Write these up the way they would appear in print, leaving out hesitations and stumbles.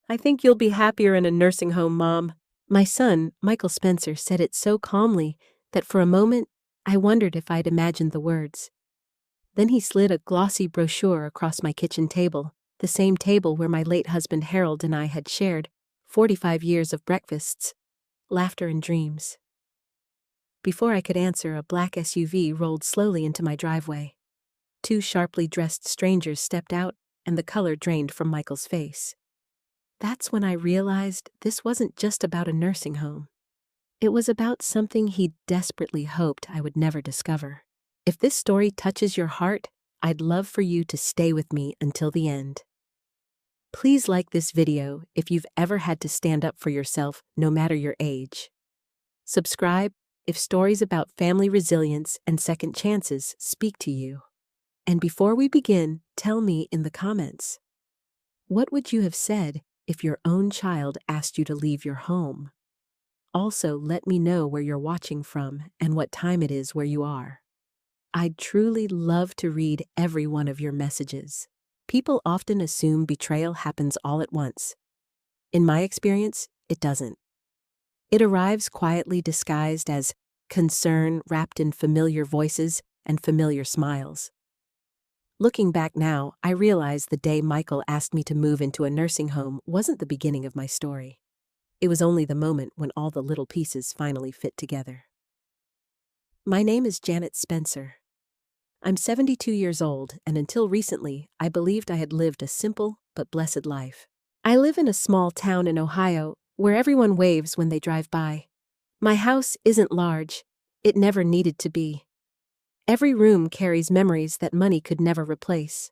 I think you'll be happier in a nursing home, Mom. My son, Michael Spencer, said it so calmly that for a moment I wondered if I'd imagined the words. Then he slid a glossy brochure across my kitchen table, the same table where my late husband Harold and I had shared 45 years of breakfasts, laughter, and dreams. Before I could answer, a black SUV rolled slowly into my driveway. Two sharply dressed strangers stepped out, and the color drained from Michael's face. That's when I realized this wasn't just about a nursing home. It was about something he desperately hoped I would never discover. If this story touches your heart, I'd love for you to stay with me until the end. Please like this video if you've ever had to stand up for yourself, no matter your age. Subscribe if stories about family resilience and second chances speak to you. And before we begin, tell me in the comments, what would you have said if your own child asked you to leave your home? Also, let me know where you're watching from and what time it is where you are. I'd truly love to read every one of your messages. People often assume betrayal happens all at once. In my experience, it doesn't. It arrives quietly disguised as concern wrapped in familiar voices and familiar smiles. Looking back now, I realize the day Michael asked me to move into a nursing home wasn't the beginning of my story. It was only the moment when all the little pieces finally fit together. My name is Janet Spencer. I'm 72 years old, and until recently, I believed I had lived a simple but blessed life. I live in a small town in Ohio where everyone waves when they drive by. My house isn't large. It never needed to be. Every room carries memories that money could never replace.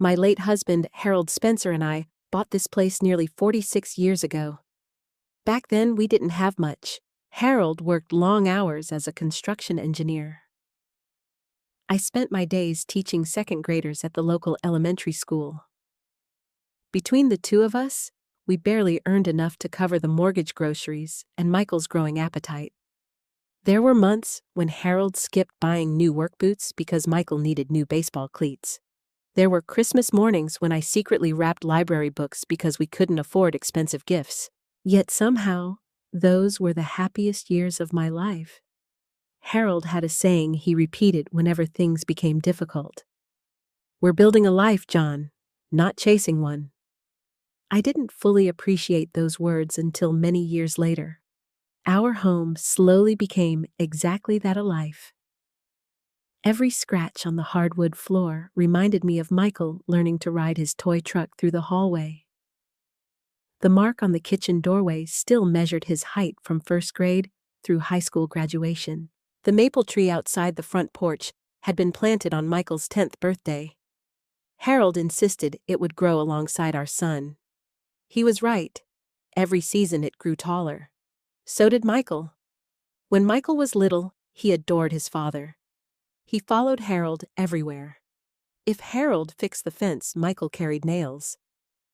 My late husband, Harold Spencer, and I bought this place nearly 46 years ago. Back then, we didn't have much. Harold worked long hours as a construction engineer. I spent my days teaching second graders at the local elementary school. Between the two of us, we barely earned enough to cover the mortgage, groceries, and Michael's growing appetite. There were months when Harold skipped buying new work boots because Michael needed new baseball cleats. There were Christmas mornings when I secretly wrapped library books because we couldn't afford expensive gifts. Yet somehow, those were the happiest years of my life. Harold had a saying he repeated whenever things became difficult. "We're building a life, John, not chasing one." I didn't fully appreciate those words until many years later. Our home slowly became exactly that, a life. Every scratch on the hardwood floor reminded me of Michael learning to ride his toy truck through the hallway. The mark on the kitchen doorway still measured his height from first grade through high school graduation. The maple tree outside the front porch had been planted on Michael's 10th birthday. Harold insisted it would grow alongside our son. He was right. Every season it grew taller. So did Michael. When Michael was little, he adored his father. He followed Harold everywhere. If Harold fixed the fence, Michael carried nails.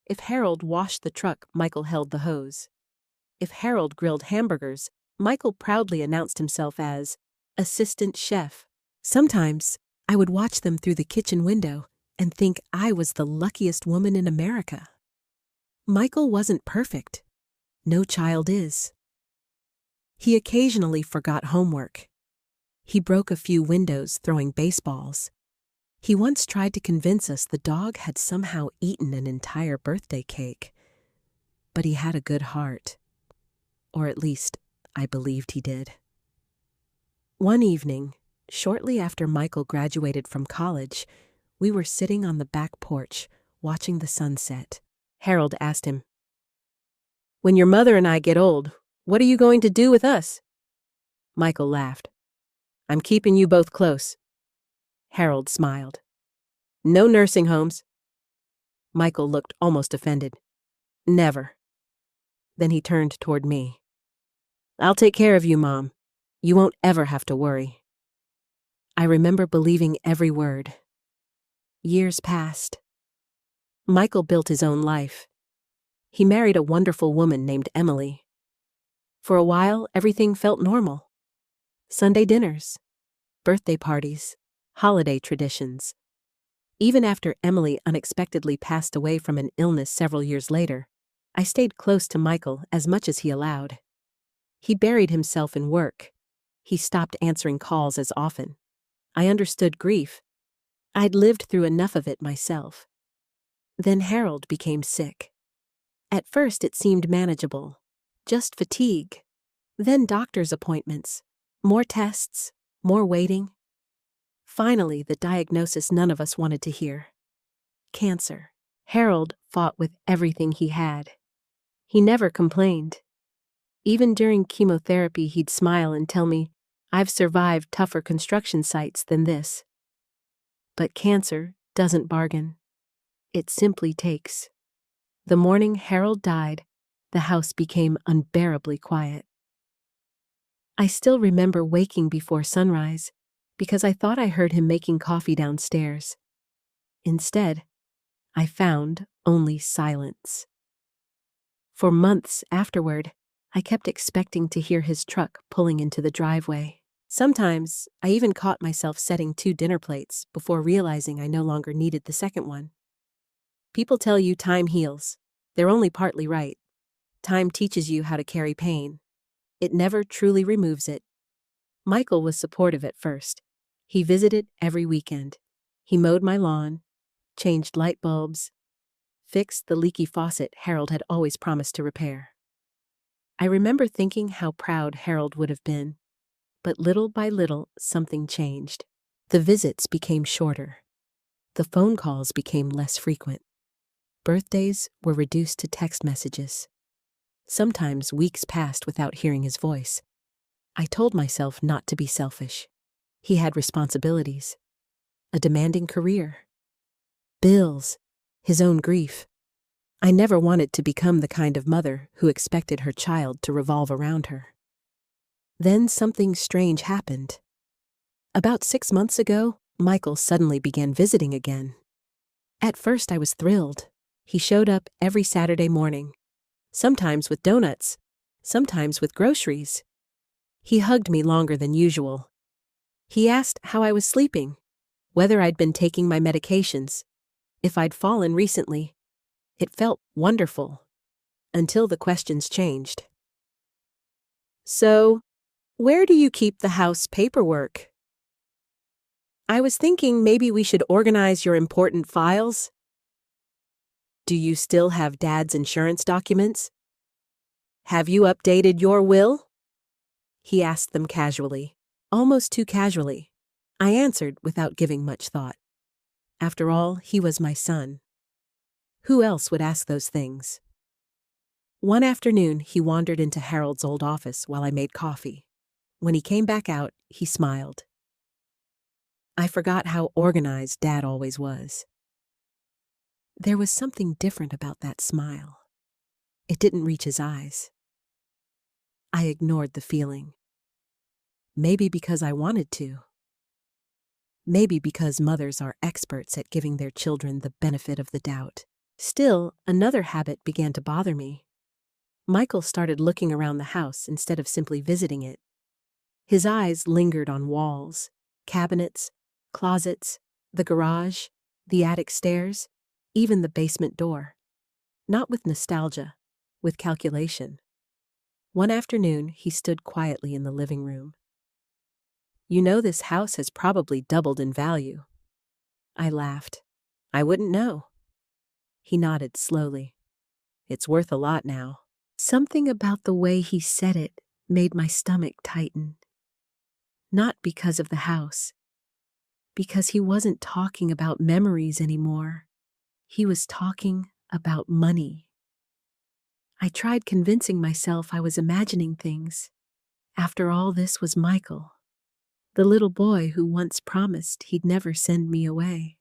If Harold washed the truck, Michael held the hose. If Harold grilled hamburgers, Michael proudly announced himself as assistant chef. Sometimes, I would watch them through the kitchen window and think I was the luckiest woman in America. Michael wasn't perfect. No child is. He occasionally forgot homework. He broke a few windows throwing baseballs. He once tried to convince us the dog had somehow eaten an entire birthday cake. But he had a good heart. Or at least, I believed he did. One evening, shortly after Michael graduated from college, we were sitting on the back porch, watching the sunset. Harold asked him, "When your mother and I get old, what are you going to do with us?" Michael laughed. "I'm keeping you both close." Harold smiled. "No nursing homes." Michael looked almost offended. "Never." Then he turned toward me. "I'll take care of you, Mom. You won't ever have to worry." I remember believing every word. Years passed. Michael built his own life. He married a wonderful woman named Emily. For a while, everything felt normal. Sunday dinners, birthday parties, holiday traditions. Even after Emily unexpectedly passed away from an illness several years later, I stayed close to Michael as much as he allowed. He buried himself in work. He stopped answering calls as often. I understood grief. I'd lived through enough of it myself. Then Harold became sick. At first it seemed manageable. Just fatigue. Then doctor's appointments. More tests. More waiting. Finally, the diagnosis none of us wanted to hear. Cancer. Harold fought with everything he had. He never complained. Even during chemotherapy, he'd smile and tell me, "I've survived tougher construction sites than this." But cancer doesn't bargain. It simply takes. The morning Harold died, the house became unbearably quiet. I still remember waking before sunrise because I thought I heard him making coffee downstairs. Instead, I found only silence. For months afterward, I kept expecting to hear his truck pulling into the driveway. Sometimes, I even caught myself setting 2 dinner plates before realizing I no longer needed the second one. People tell you time heals. They're only partly right. Time teaches you how to carry pain. It never truly removes it. Michael was supportive at first. He visited every weekend. He mowed my lawn, changed light bulbs, fixed the leaky faucet Harold had always promised to repair. I remember thinking how proud Harold would have been. But little by little, something changed. The visits became shorter. The phone calls became less frequent. Birthdays were reduced to text messages. Sometimes weeks passed without hearing his voice. I told myself not to be selfish. He had responsibilities, a demanding career, bills, his own grief. I never wanted to become the kind of mother who expected her child to revolve around her. Then something strange happened. About 6 months ago, Michael suddenly began visiting again. At first I was thrilled. He showed up every Saturday morning, sometimes with donuts, sometimes with groceries. He hugged me longer than usual. He asked how I was sleeping, whether I'd been taking my medications, if I'd fallen recently. It felt wonderful, until the questions changed. "So, where do you keep the house paperwork? I was thinking maybe we should organize your important files. Do you still have Dad's insurance documents? Have you updated your will?" He asked them casually, almost too casually. I answered without giving much thought. After all, he was my son. Who else would ask those things? One afternoon, he wandered into Harold's old office while I made coffee. When he came back out, he smiled. I forgot how organized Dad always was. There was something different about that smile. It didn't reach his eyes. I ignored the feeling. Maybe because I wanted to. Maybe because mothers are experts at giving their children the benefit of the doubt. Still, another habit began to bother me. Michael started looking around the house instead of simply visiting it. His eyes lingered on walls, cabinets, closets, the garage, the attic stairs, even the basement door. Not with nostalgia, with calculation. One afternoon, he stood quietly in the living room. "You know this house has probably doubled in value." I laughed. "I wouldn't know." He nodded slowly. "It's worth a lot now." Something about the way he said it made my stomach tighten. Not because of the house. Because he wasn't talking about memories anymore. He was talking about money. I tried convincing myself I was imagining things. After all, this was Michael, the little boy who once promised he'd never send me away.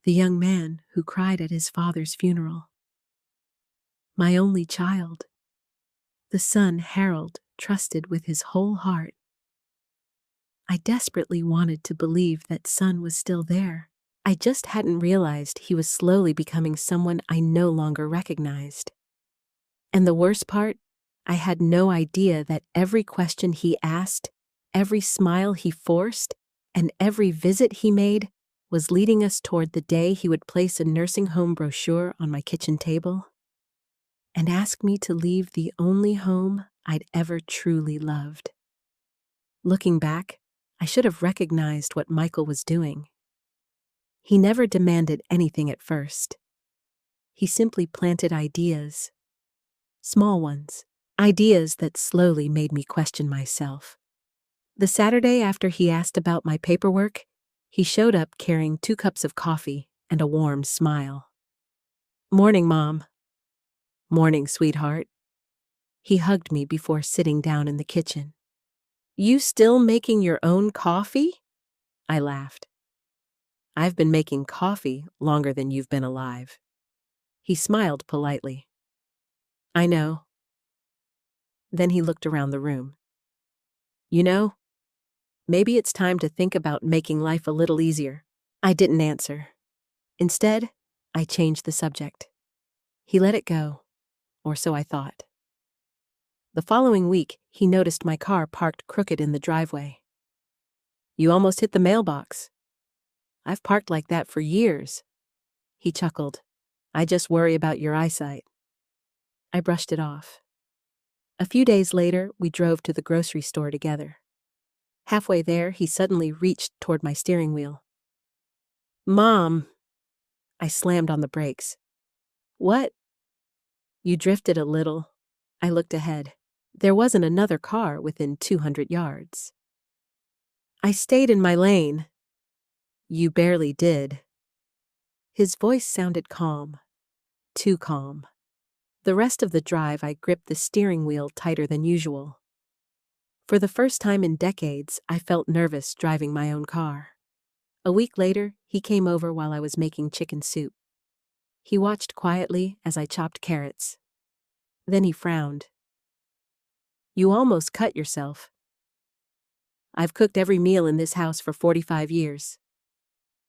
The young man who cried at his father's funeral. My only child. The son Harold trusted with his whole heart. I desperately wanted to believe that son was still there. I just hadn't realized he was slowly becoming someone I no longer recognized. And the worst part, I had no idea that every question he asked, every smile he forced, and every visit he made was leading us toward the day he would place a nursing home brochure on my kitchen table. and ask me to leave the only home I'd ever truly loved. Looking back, I should have recognized what Michael was doing. He never demanded anything at first. He simply planted ideas, small ones, ideas that slowly made me question myself. The Saturday after he asked about my paperwork, he showed up carrying 2 cups of coffee and a warm smile. "Morning, Mom." "Morning, sweetheart." He hugged me before sitting down in the kitchen. "You still making your own coffee?" I laughed. "I've been making coffee longer than you've been alive." He smiled politely. "I know." Then he looked around the room. "You know, maybe it's time to think about making life a little easier." I didn't answer. Instead, I changed the subject. He let it go, or so I thought. The following week, he noticed my car parked crooked in the driveway. "You almost hit the mailbox." "I've parked like that for years." He chuckled. "I just worry about your eyesight." I brushed it off. A few days later, we drove to the grocery store together. Halfway there, he suddenly reached toward my steering wheel. "Mom." I slammed on the brakes. "What?" "You drifted a little." I looked ahead. There wasn't another car within 200 yards. "I stayed in my lane." "You barely did." His voice sounded calm. Too calm. The rest of the drive, I gripped the steering wheel tighter than usual. For the first time in decades, I felt nervous driving my own car. A week later, he came over while I was making chicken soup. He watched quietly as I chopped carrots. Then he frowned. "You almost cut yourself." "I've cooked every meal in this house for 45 years.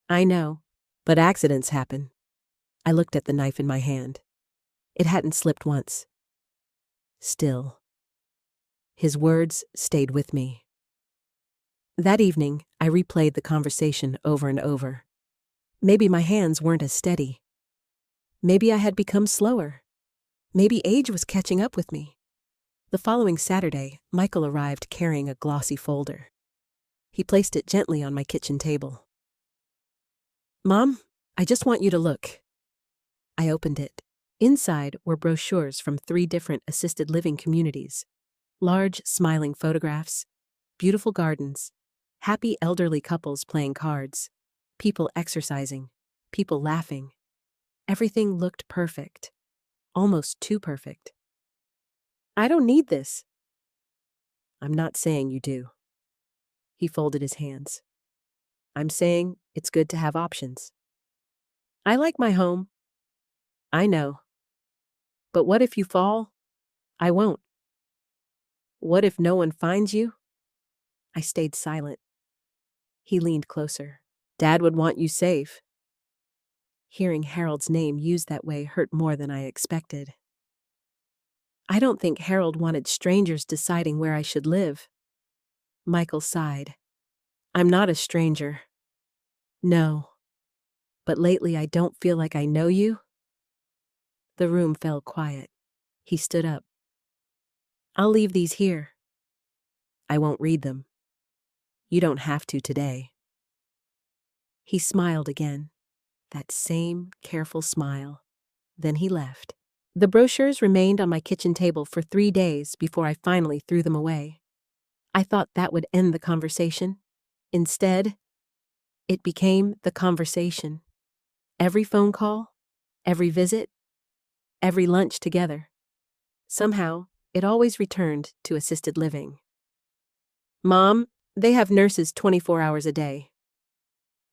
"I know, but accidents happen." I looked at the knife in my hand. It hadn't slipped once. Still. His words stayed with me. That evening, I replayed the conversation over and over. Maybe my hands weren't as steady. Maybe I had become slower. Maybe age was catching up with me. The following Saturday, Michael arrived carrying a glossy folder. He placed it gently on my kitchen table. "Mom, I just want you to look." I opened it. Inside were brochures from 3 different assisted living communities. Large, smiling photographs, beautiful gardens, happy elderly couples playing cards, people exercising, people laughing. Everything looked perfect. Almost too perfect. "I don't need this." "I'm not saying you do." He folded his hands. "I'm saying it's good to have options." "I like my home." "I know. But what if you fall?" "I won't." "What if no one finds you?" I stayed silent. He leaned closer. "Dad would want you safe." Hearing Harold's name used that way hurt more than I expected. I don't think Harold wanted strangers deciding where I should live. Michael sighed. "I'm not a stranger." "No. But lately I don't feel like I know you." The room fell quiet. He stood up. "I'll leave these here." "I won't read them." "You don't have to today." He smiled again. That same careful smile. Then he left. The brochures remained on my kitchen table for 3 days before I finally threw them away. I thought that would end the conversation. Instead, it became the conversation. Every phone call, every visit, every lunch together. Somehow, it always returned to assisted living. "Mom, they have nurses 24 hours a day."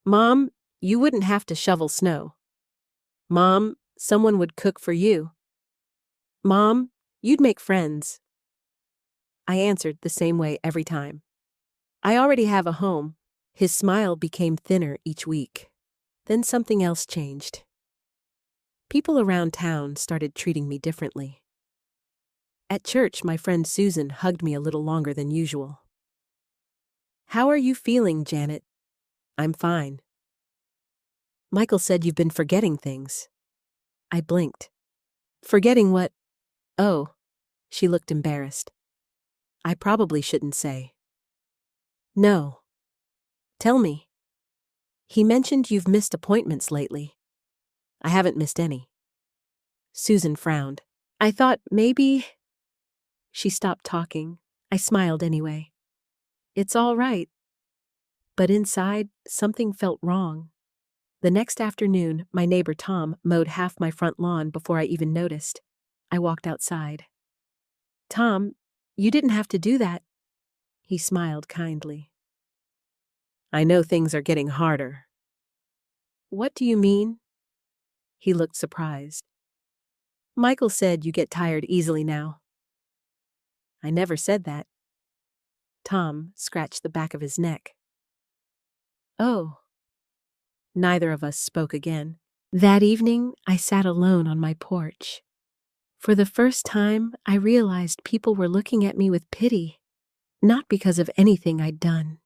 "Mom, you wouldn't have to shovel snow." "Mom, someone would cook for you." "Mom, you'd make friends." I answered the same way every time. "I already have a home." His smile became thinner each week. Then something else changed. People around town started treating me differently. At church, my friend Susan hugged me a little longer than usual. "How are you feeling, Janet?" "I'm fine." "Michael said you've been forgetting things." I blinked. "Forgetting what?" Oh, she looked embarrassed. I probably shouldn't say. No. Tell me. He mentioned you've missed appointments lately. I haven't missed any. Susan frowned. I thought maybe... She stopped talking. I smiled anyway. It's all right. But inside, something felt wrong. The next afternoon, my neighbor Tom mowed half my front lawn before I even noticed. I walked outside. Tom, you didn't have to do that. He smiled kindly. I know things are getting harder. What do you mean? He looked surprised. Michael said you get tired easily now. I never said that. Tom scratched the back of his neck. Oh. Neither of us spoke again. That evening, I sat alone on my porch. For the first time, I realized people were looking at me with pity, not because of anything I'd done,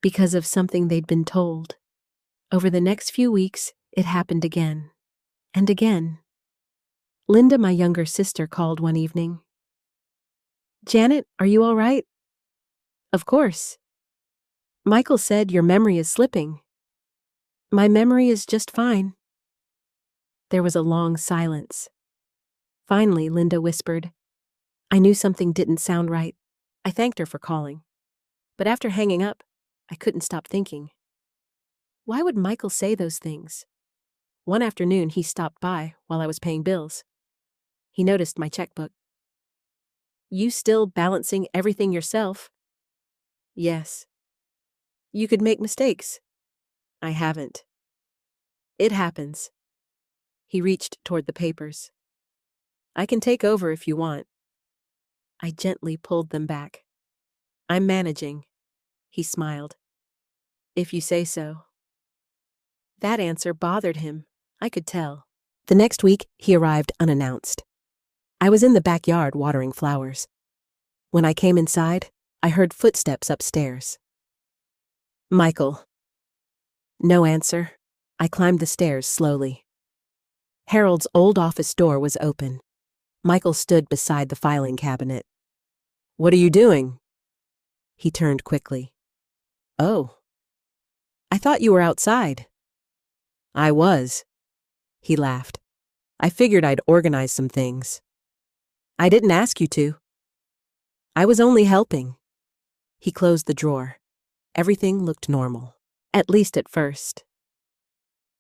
because of something they'd been told. Over the next few weeks, it happened again. And again. Linda, my younger sister, called one evening. Janet, are you all right? Of course. Michael said your memory is slipping. My memory is just fine. There was a long silence. Finally, Linda whispered. I knew something didn't sound right. I thanked her for calling. But after hanging up, I couldn't stop thinking. Why would Michael say those things? One afternoon, he stopped by while I was paying bills. He noticed my checkbook. You still balancing everything yourself? Yes. You could make mistakes. I haven't. It happens. He reached toward the papers. I can take over if you want. I gently pulled them back. I'm managing. He smiled. If you say so. That answer bothered him. I could tell. The next week, he arrived unannounced. I was in the backyard watering flowers. When I came inside, I heard footsteps upstairs. Michael. No answer. I climbed the stairs slowly. Harold's old office door was open. Michael stood beside the filing cabinet. What are you doing? He turned quickly. Oh. I thought you were outside. I was. He laughed. I figured I'd organize some things. I didn't ask you to. I was only helping. He closed the drawer. Everything looked normal, at least at first.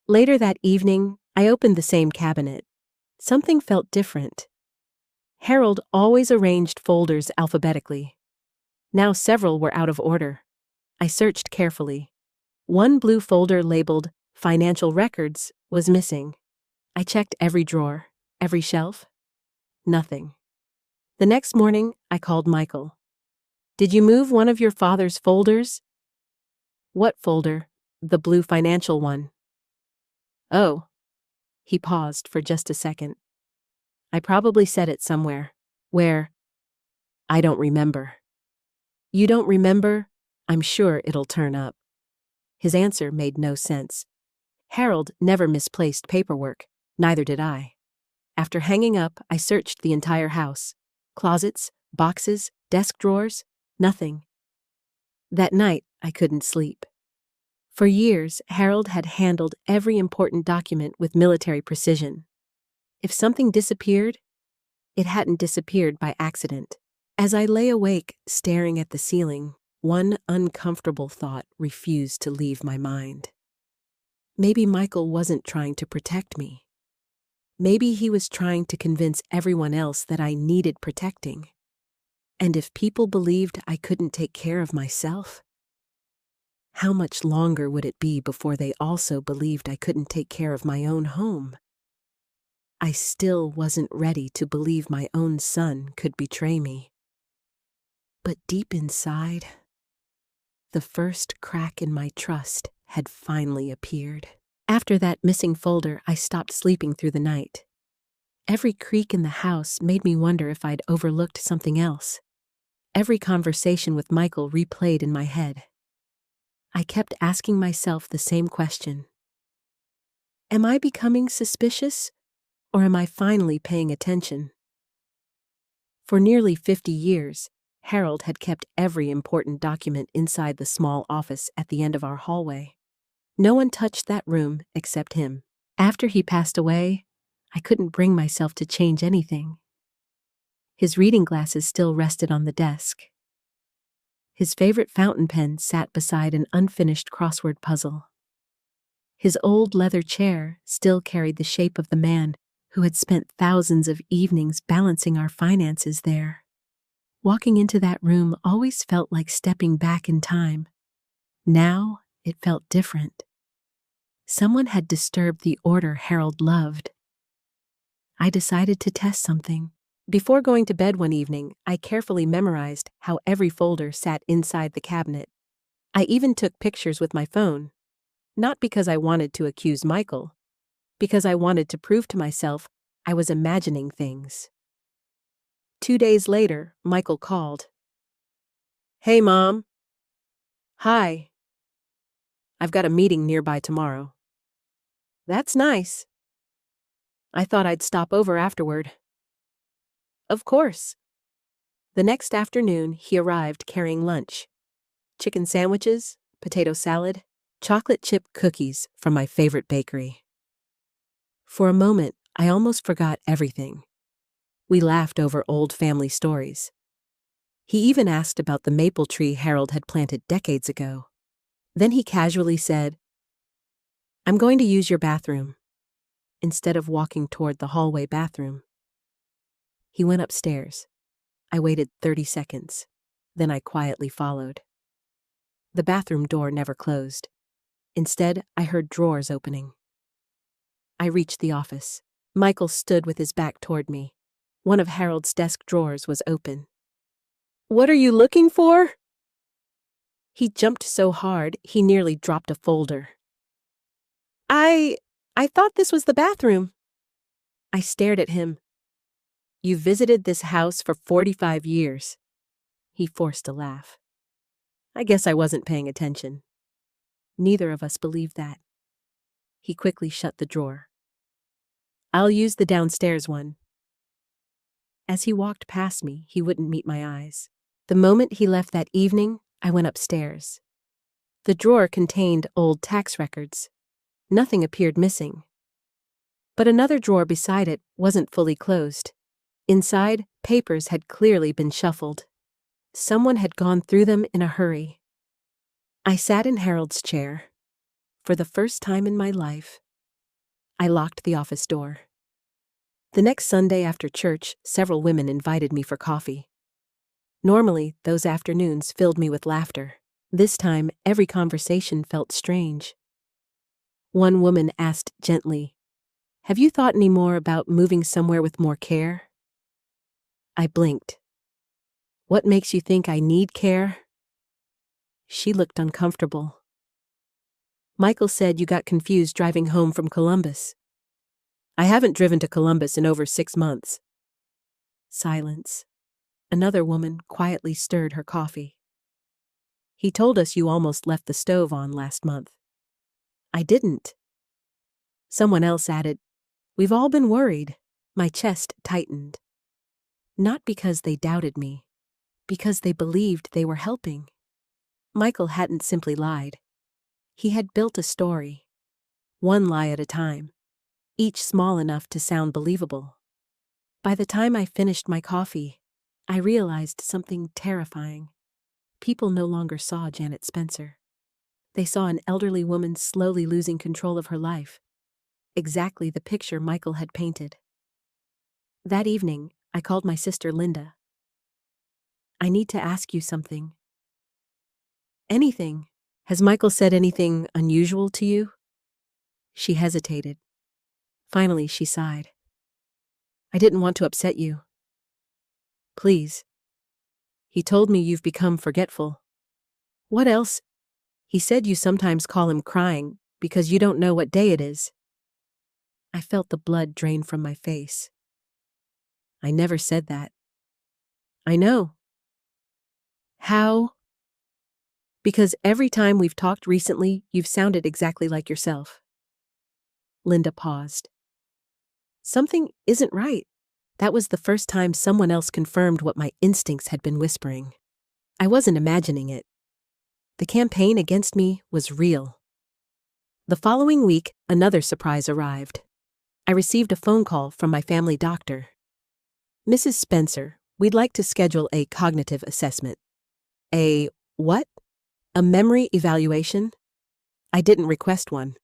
Later that evening, I opened the same cabinet. Something felt different. Harold always arranged folders alphabetically. Now several were out of order. I searched carefully. One blue folder labeled Financial Records was missing. I checked every drawer, every shelf. Nothing. The next morning, I called Michael. Did you move one of your father's folders? What folder? The blue financial one. Oh. He paused for just a second. I probably said it somewhere. Where? I don't remember. You don't remember? I'm sure it'll turn up. His answer made no sense. Harold never misplaced paperwork, neither did I. After hanging up, I searched the entire house. Closets, boxes, desk drawers, nothing. That night, I couldn't sleep. For years, Harold had handled every important document with military precision. If something disappeared, it hadn't disappeared by accident. As I lay awake, staring at the ceiling, one uncomfortable thought refused to leave my mind. Maybe Michael wasn't trying to protect me. Maybe he was trying to convince everyone else that I needed protecting. And if people believed I couldn't take care of myself, how much longer would it be before they also believed I couldn't take care of my own home? I still wasn't ready to believe my own son could betray me. But deep inside, the first crack in my trust had finally appeared. After that missing folder, I stopped sleeping through the night. Every creak in the house made me wonder if I'd overlooked something else. Every conversation with Michael replayed in my head. I kept asking myself the same question. Am I becoming suspicious, or am I finally paying attention? For nearly 50 years, Harold had kept every important document inside the small office at the end of our hallway. No one touched that room except him. After he passed away, I couldn't bring myself to change anything. His reading glasses still rested on the desk. His favorite fountain pen sat beside an unfinished crossword puzzle. His old leather chair still carried the shape of the man who had spent thousands of evenings balancing our finances there. Walking into that room always felt like stepping back in time. Now it felt different. Someone had disturbed the order Harold loved. I decided to test something. Before going to bed one evening, I carefully memorized how every folder sat inside the cabinet. I even took pictures with my phone. Not because I wanted to accuse Michael, because I wanted to prove to myself I was imagining things. 2 days later, Michael called. "Hey, Mom." "Hi. I've got a meeting nearby tomorrow." "That's nice. I thought I'd stop over afterward." "Of course." The next afternoon, he arrived carrying lunch. Chicken sandwiches, potato salad, chocolate chip cookies from my favorite bakery. For a moment, I almost forgot everything. We laughed over old family stories. He even asked about the maple tree Harold had planted decades ago. Then he casually said, "I'm going to use your bathroom," instead of walking toward the hallway bathroom. He went upstairs. I waited 30 seconds. Then I quietly followed. The bathroom door never closed. Instead, I heard drawers opening. I reached the office. Michael stood with his back toward me. One of Harold's desk drawers was open. "What are you looking for?" He jumped so hard, he nearly dropped a folder. I thought this was the bathroom." I stared at him. "You visited this house for 45 years. He forced a laugh. I guess I wasn't paying attention. Neither of us believed that. He quickly shut the drawer. "I'll use the downstairs one." As he walked past me, he wouldn't meet my eyes. The moment he left that evening, I went upstairs. The drawer contained old tax records. Nothing appeared missing. But another drawer beside it wasn't fully closed. Inside, papers had clearly been shuffled. Someone had gone through them in a hurry. I sat in Harold's chair. For the first time in my life, I locked the office door. The next Sunday after church, several women invited me for coffee. Normally, those afternoons filled me with laughter. This time, every conversation felt strange. One woman asked gently, "Have you thought any more about moving somewhere with more care?" I blinked. "What makes you think I need care?" She looked uncomfortable. "Michael said you got confused driving home from Columbus." "I haven't driven to Columbus in over 6 months." Silence. Another woman quietly stirred her coffee. "He told us you almost left the stove on last month." "I didn't." Someone else added, "We've all been worried." My chest tightened. Not because they doubted me, because they believed they were helping. Michael hadn't simply lied. He had built a story, one lie at a time, each small enough to sound believable. By the time I finished my coffee, I realized something terrifying. People no longer saw Janet Spencer. They saw an elderly woman slowly losing control of her life. Exactly the picture Michael had painted. That evening, I called my sister Linda. "I need to ask you something." "Anything. Has Michael said anything unusual to you?" She hesitated. Finally, she sighed. "I didn't want to upset you." "Please." "He told me you've become forgetful." "What else?" "He said you sometimes call him crying because you don't know what day it is." I felt the blood drain from my face. "I never said that." "I know." "How?" "Because every time we've talked recently, you've sounded exactly like yourself." Linda paused. "Something isn't right." That was the first time someone else confirmed what my instincts had been whispering. I wasn't imagining it. The campaign against me was real. The following week, another surprise arrived. I received a phone call from my family doctor. "Mrs. Spencer, we'd like to schedule a cognitive assessment." "A what?" "A memory evaluation." I didn't request one.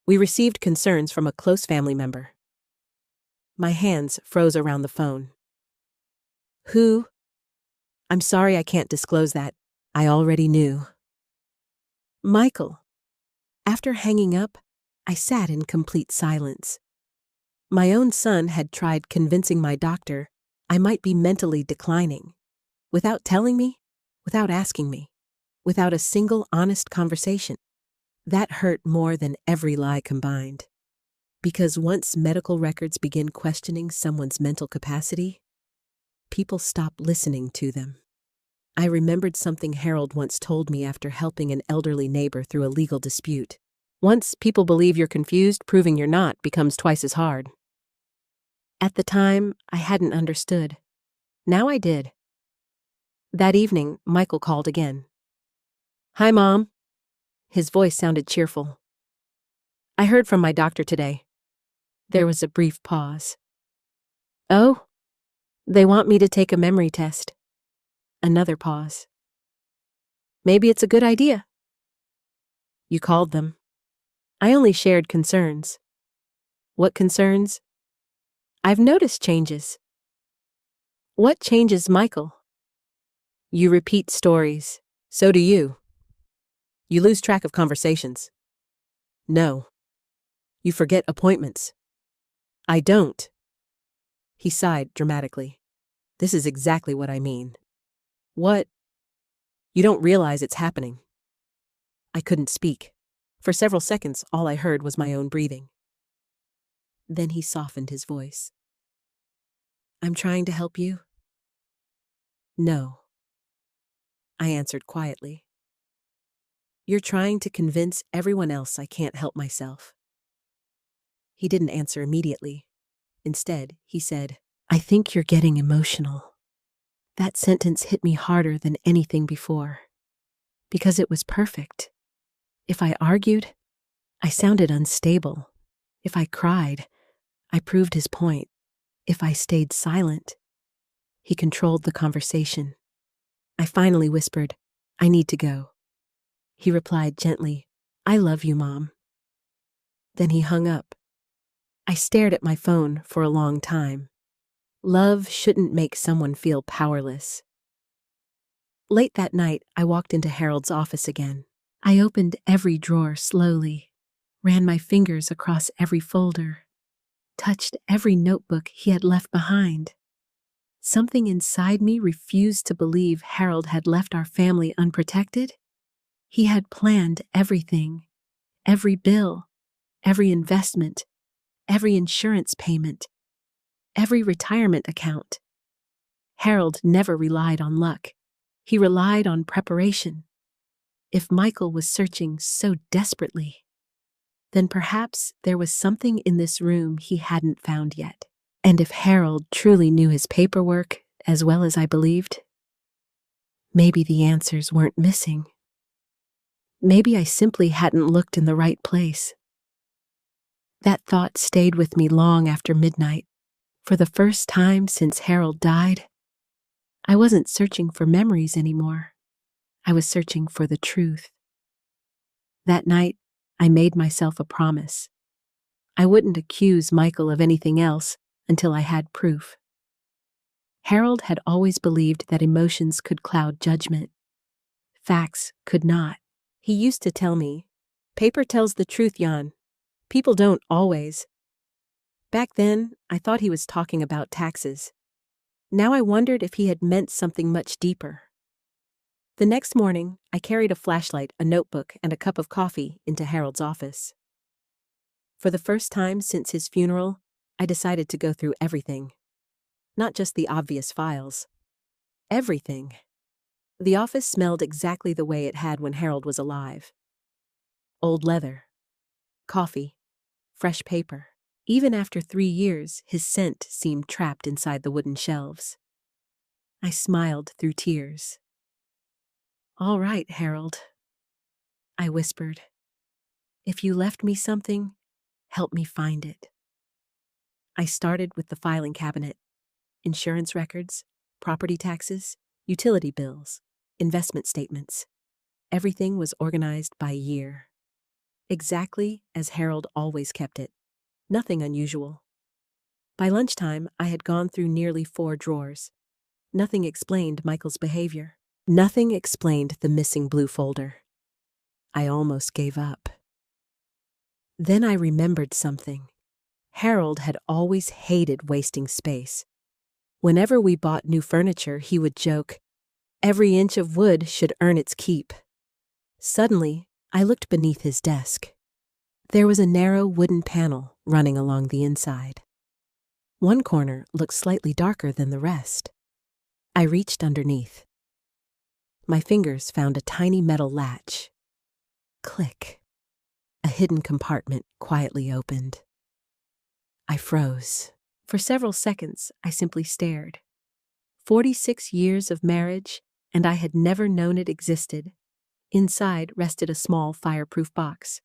"We received concerns from a close family member." My hands froze around the phone. "Who?" "I'm sorry I can't disclose that. I already knew." "Michael." After hanging up, I sat in complete silence. My own son had tried convincing my doctor I might be mentally declining, without telling me, without asking me, without a single honest conversation. That hurt more than every lie combined. Because once medical records begin questioning someone's mental capacity, people stop listening to them. I remembered something Harold once told me after helping an elderly neighbor through a legal dispute. Once people believe you're confused, proving you're not becomes twice as hard. At the time, I hadn't understood. Now I did. That evening, Michael called again. "Hi, Mom." His voice sounded cheerful. "I heard from my doctor today." There was a brief pause. "Oh? They want me to take a memory test." Another pause. "Maybe it's a good idea." "You called them." "I only shared concerns." "What concerns?" "I've noticed changes." "What changes, Michael?" "You repeat stories. So do you. You lose track of conversations." "No." "You forget appointments." "I don't." He sighed dramatically. "This is exactly what I mean." "What?" "You don't realize it's happening." I couldn't speak. For several seconds, all I heard was my own breathing. Then he softened his voice. "I'm trying to help you." "No," I answered quietly. "You're trying to convince everyone else I can't help myself." He didn't answer immediately. Instead, he said, "I think you're getting emotional." That sentence hit me harder than anything before. Because it was perfect. If I argued, I sounded unstable. If I cried, I proved his point. If I stayed silent, he controlled the conversation. I finally whispered, "I need to go." He replied gently, "I love you, Mom." Then he hung up. I stared at my phone for a long time. Love shouldn't make someone feel powerless. Late that night, I walked into Harold's office again. I opened every drawer slowly, ran my fingers across every folder, touched every notebook he had left behind. Something inside me refused to believe Harold had left our family unprotected. He had planned everything, every bill, every investment, every insurance payment, every retirement account. Harold never relied on luck. He relied on preparation. If Michael was searching so desperately, then perhaps there was something in this room he hadn't found yet. And if Harold truly knew his paperwork as well as I believed, maybe the answers weren't missing. Maybe I simply hadn't looked in the right place. That thought stayed with me long after midnight. For the first time since Harold died, I wasn't searching for memories anymore. I was searching for the truth. That night, I made myself a promise. I wouldn't accuse Michael of anything else until I had proof. Harold had always believed that emotions could cloud judgment. Facts could not. He used to tell me, "Paper tells the truth, Jan. People don't always." Back then, I thought he was talking about taxes. Now I wondered if he had meant something much deeper. The next morning, I carried a flashlight, a notebook, and a cup of coffee into Harold's office. For the first time since his funeral, I decided to go through everything. Not just the obvious files. Everything. The office smelled exactly the way it had when Harold was alive. Old leather. Coffee. Fresh paper. Even after 3 years, his scent seemed trapped inside the wooden shelves. I smiled through tears. "All right, Harold," I whispered. "If you left me something, help me find it." I started with the filing cabinet: insurance records, property taxes, utility bills, investment statements. Everything was organized by year, exactly as Harold always kept it. Nothing unusual. By lunchtime, I had gone through nearly 4 drawers. Nothing explained Michael's behavior. Nothing explained the missing blue folder. I almost gave up. Then I remembered something. Harold had always hated wasting space. Whenever we bought new furniture, he would joke, "Every inch of wood should earn its keep." Suddenly, I looked beneath his desk. There was a narrow wooden panel running along the inside. One corner looked slightly darker than the rest. I reached underneath. My fingers found a tiny metal latch. Click. A hidden compartment quietly opened. I froze. For several seconds, I simply stared. 46 years of marriage, and I had never known it existed. Inside rested a small fireproof box.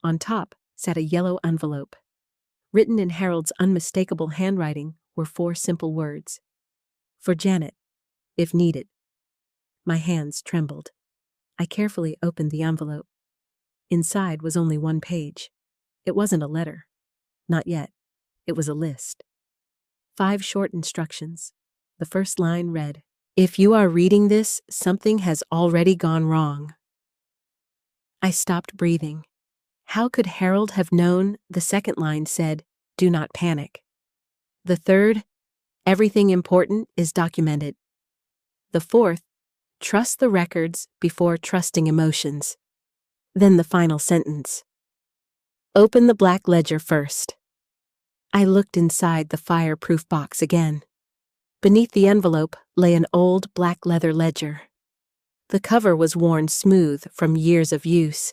On top sat a yellow envelope. Written in Harold's unmistakable handwriting were 4 simple words: "For Janet, if needed." My hands trembled. I carefully opened the envelope. Inside was only 1 page. It wasn't a letter. Not yet. It was a list. 5 short instructions. The first line read, "If you are reading this, something has already gone wrong." I stopped breathing. How could Harold have known? The second line said, "Do not panic." The third, "Everything important is documented." The fourth, "Trust the records before trusting emotions." Then the final sentence, "Open the black ledger first." I looked inside the fireproof box again. Beneath the envelope lay an old black leather ledger. The cover was worn smooth from years of use.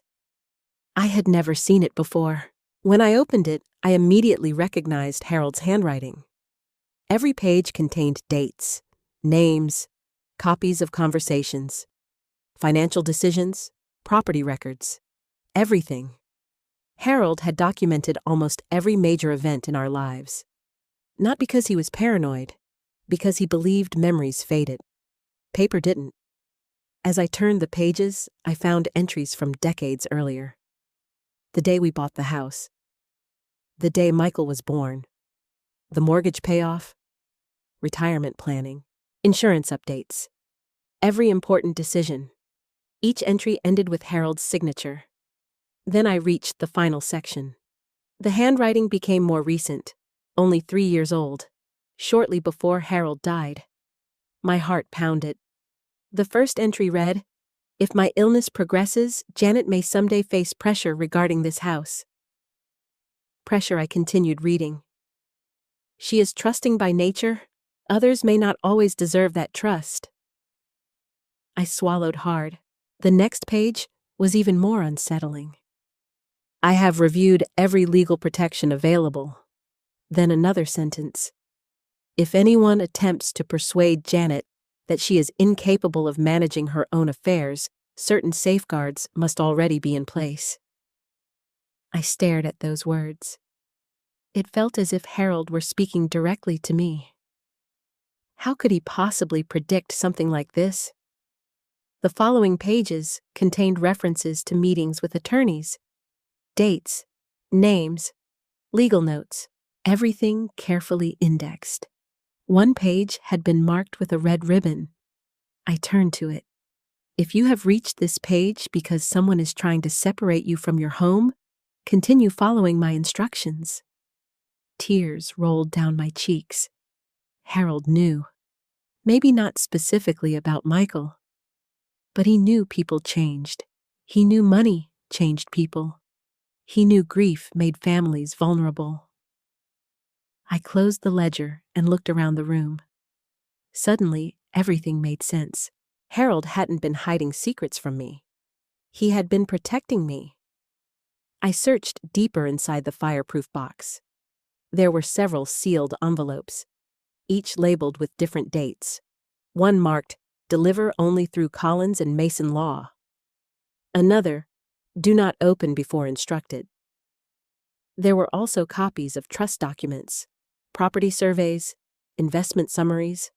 I had never seen it before. When I opened it, I immediately recognized Harold's handwriting. Every page contained dates, names, copies of conversations, financial decisions, property records, everything. Harold had documented almost every major event in our lives. Not because he was paranoid, because he believed memories faded. Paper didn't. As I turned the pages, I found entries from decades earlier. The day we bought the house. The day Michael was born. The mortgage payoff. Retirement planning. Insurance updates. Every important decision. Each entry ended with Harold's signature. Then I reached the final section. The handwriting became more recent, only 3 years old, shortly before Harold died. My heart pounded. The first entry read, "If my illness progresses, Janet may someday face pressure regarding this house." Pressure, I continued reading. "She is trusting by nature. Others may not always deserve that trust." I swallowed hard. The next page was even more unsettling. "I have reviewed every legal protection available." Then another sentence. "If anyone attempts to persuade Janet that she is incapable of managing her own affairs, certain safeguards must already be in place." I stared at those words. It felt as if Harold were speaking directly to me. How could he possibly predict something like this? The following pages contained references to meetings with attorneys, dates, names, legal notes, everything carefully indexed. One page had been marked with a red ribbon. I turned to it. "If you have reached this page because someone is trying to separate you from your home, continue following my instructions." Tears rolled down my cheeks. Harold knew. Maybe not specifically about Michael, but he knew people changed. He knew money changed people. He knew grief made families vulnerable. I closed the ledger and looked around the room. Suddenly, everything made sense. Harold hadn't been hiding secrets from me. He had been protecting me. I searched deeper inside the fireproof box. There were several sealed envelopes, each labeled with different dates. One marked, "Deliver only through Collins and Mason Law." Another, "Do not open before instructed." There were also copies of trust documents, property surveys, investment summaries,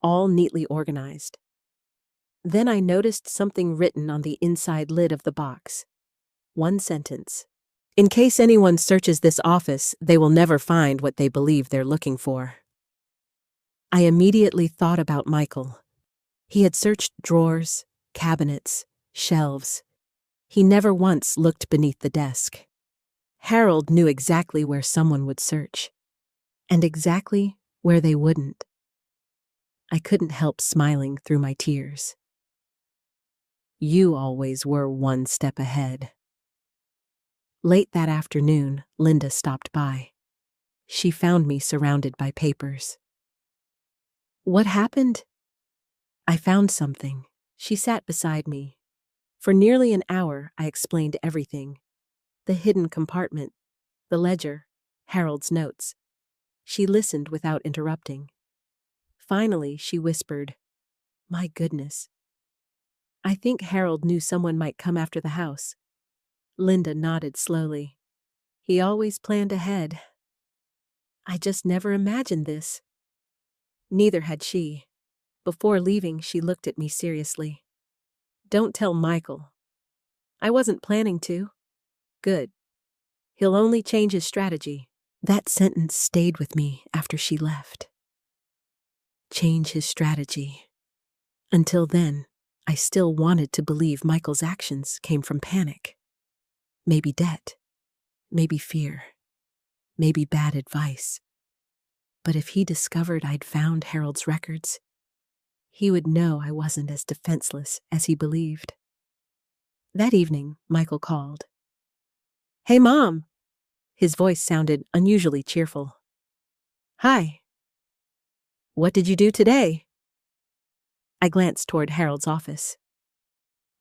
all neatly organized. Then I noticed something written on the inside lid of the box. One sentence. "In case anyone searches this office, they will never find what they believe they're looking for." I immediately thought about Michael. He had searched drawers, cabinets, shelves. He never once looked beneath the desk. Harold knew exactly where someone would search, and exactly where they wouldn't. I couldn't help smiling through my tears. You always were one step ahead. Late that afternoon, Linda stopped by. She found me surrounded by papers. "What happened?" "I found something." She sat beside me. For nearly an hour, I explained everything. The hidden compartment, the ledger, Harold's notes. She listened without interrupting. Finally, she whispered, "My goodness. I think Harold knew someone might come after the house." Linda nodded slowly. "He always planned ahead. I just never imagined this." Neither had she. Before leaving, she looked at me seriously. "Don't tell Michael." "I wasn't planning to." "Good. He'll only change his strategy." That sentence stayed with me after she left. Change his strategy. Until then, I still wanted to believe Michael's actions came from panic. Maybe debt. Maybe fear. Maybe bad advice. But if he discovered I'd found Harold's records, he would know I wasn't as defenseless as he believed. That evening, Michael called. "Hey, Mom." His voice sounded unusually cheerful. "Hi. What did you do today?" I glanced toward Harold's office.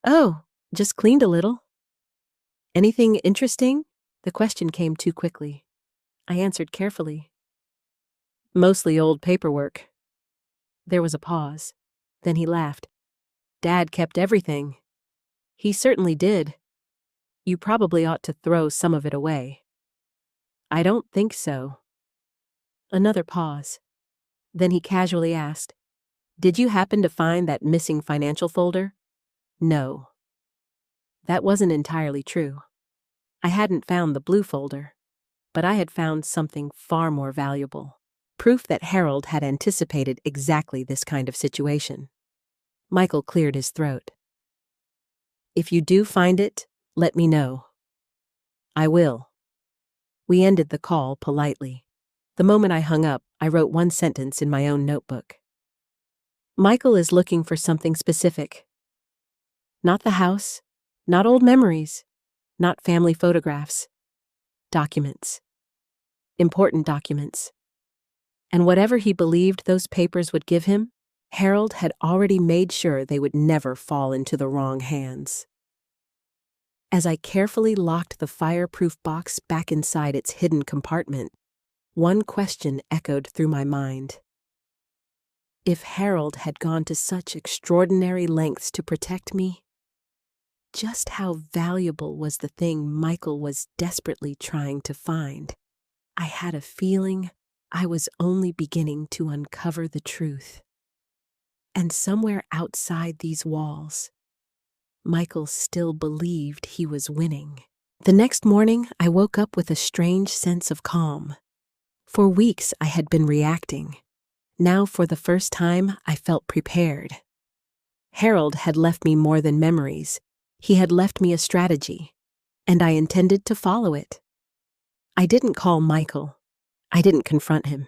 "Oh, just cleaned a little." "Anything interesting?" The question came too quickly. I answered carefully. "Mostly old paperwork." There was a pause. Then he laughed. "Dad kept everything." "He certainly did. You probably ought to throw some of it away." "I don't think so." Another pause. Then he casually asked, "Did you happen to find that missing financial folder?" "No." That wasn't entirely true. I hadn't found the blue folder, but I had found something far more valuable. Proof that Harold had anticipated exactly this kind of situation. Michael cleared his throat. "If you do find it, let me know." "I will." We ended the call politely. The moment I hung up, I wrote one sentence in my own notebook. "Michael is looking for something specific. Not the house, not old memories, not family photographs. Documents. Important documents. And whatever he believed those papers would give him, Harold had already made sure they would never fall into the wrong hands." As I carefully locked the fireproof box back inside its hidden compartment, one question echoed through my mind. If Harold had gone to such extraordinary lengths to protect me, just how valuable was the thing Michael was desperately trying to find? I had a feeling I was only beginning to uncover the truth. And somewhere outside these walls, Michael still believed he was winning. The next morning, I woke up with a strange sense of calm. For weeks, I had been reacting. Now, for the first time, I felt prepared. Harold had left me more than memories. He had left me a strategy, and I intended to follow it. I didn't call Michael. I didn't confront him.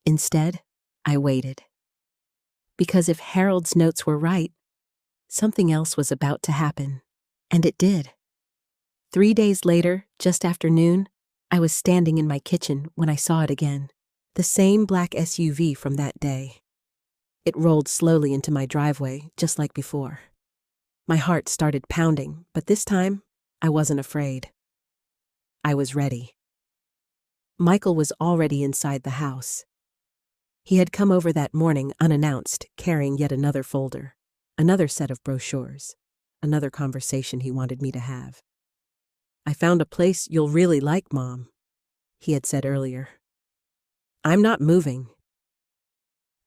Instead, I waited. Because if Harold's notes were right, something else was about to happen. And it did. 3 days later, just after noon, I was standing in my kitchen when I saw it again. The same black SUV from that day. It rolled slowly into my driveway, just like before. My heart started pounding, but this time, I wasn't afraid. I was ready. Michael was already inside the house. He had come over that morning unannounced, carrying yet another folder, another set of brochures, another conversation he wanted me to have. "I found a place you'll really like, Mom," he had said earlier. "I'm not moving."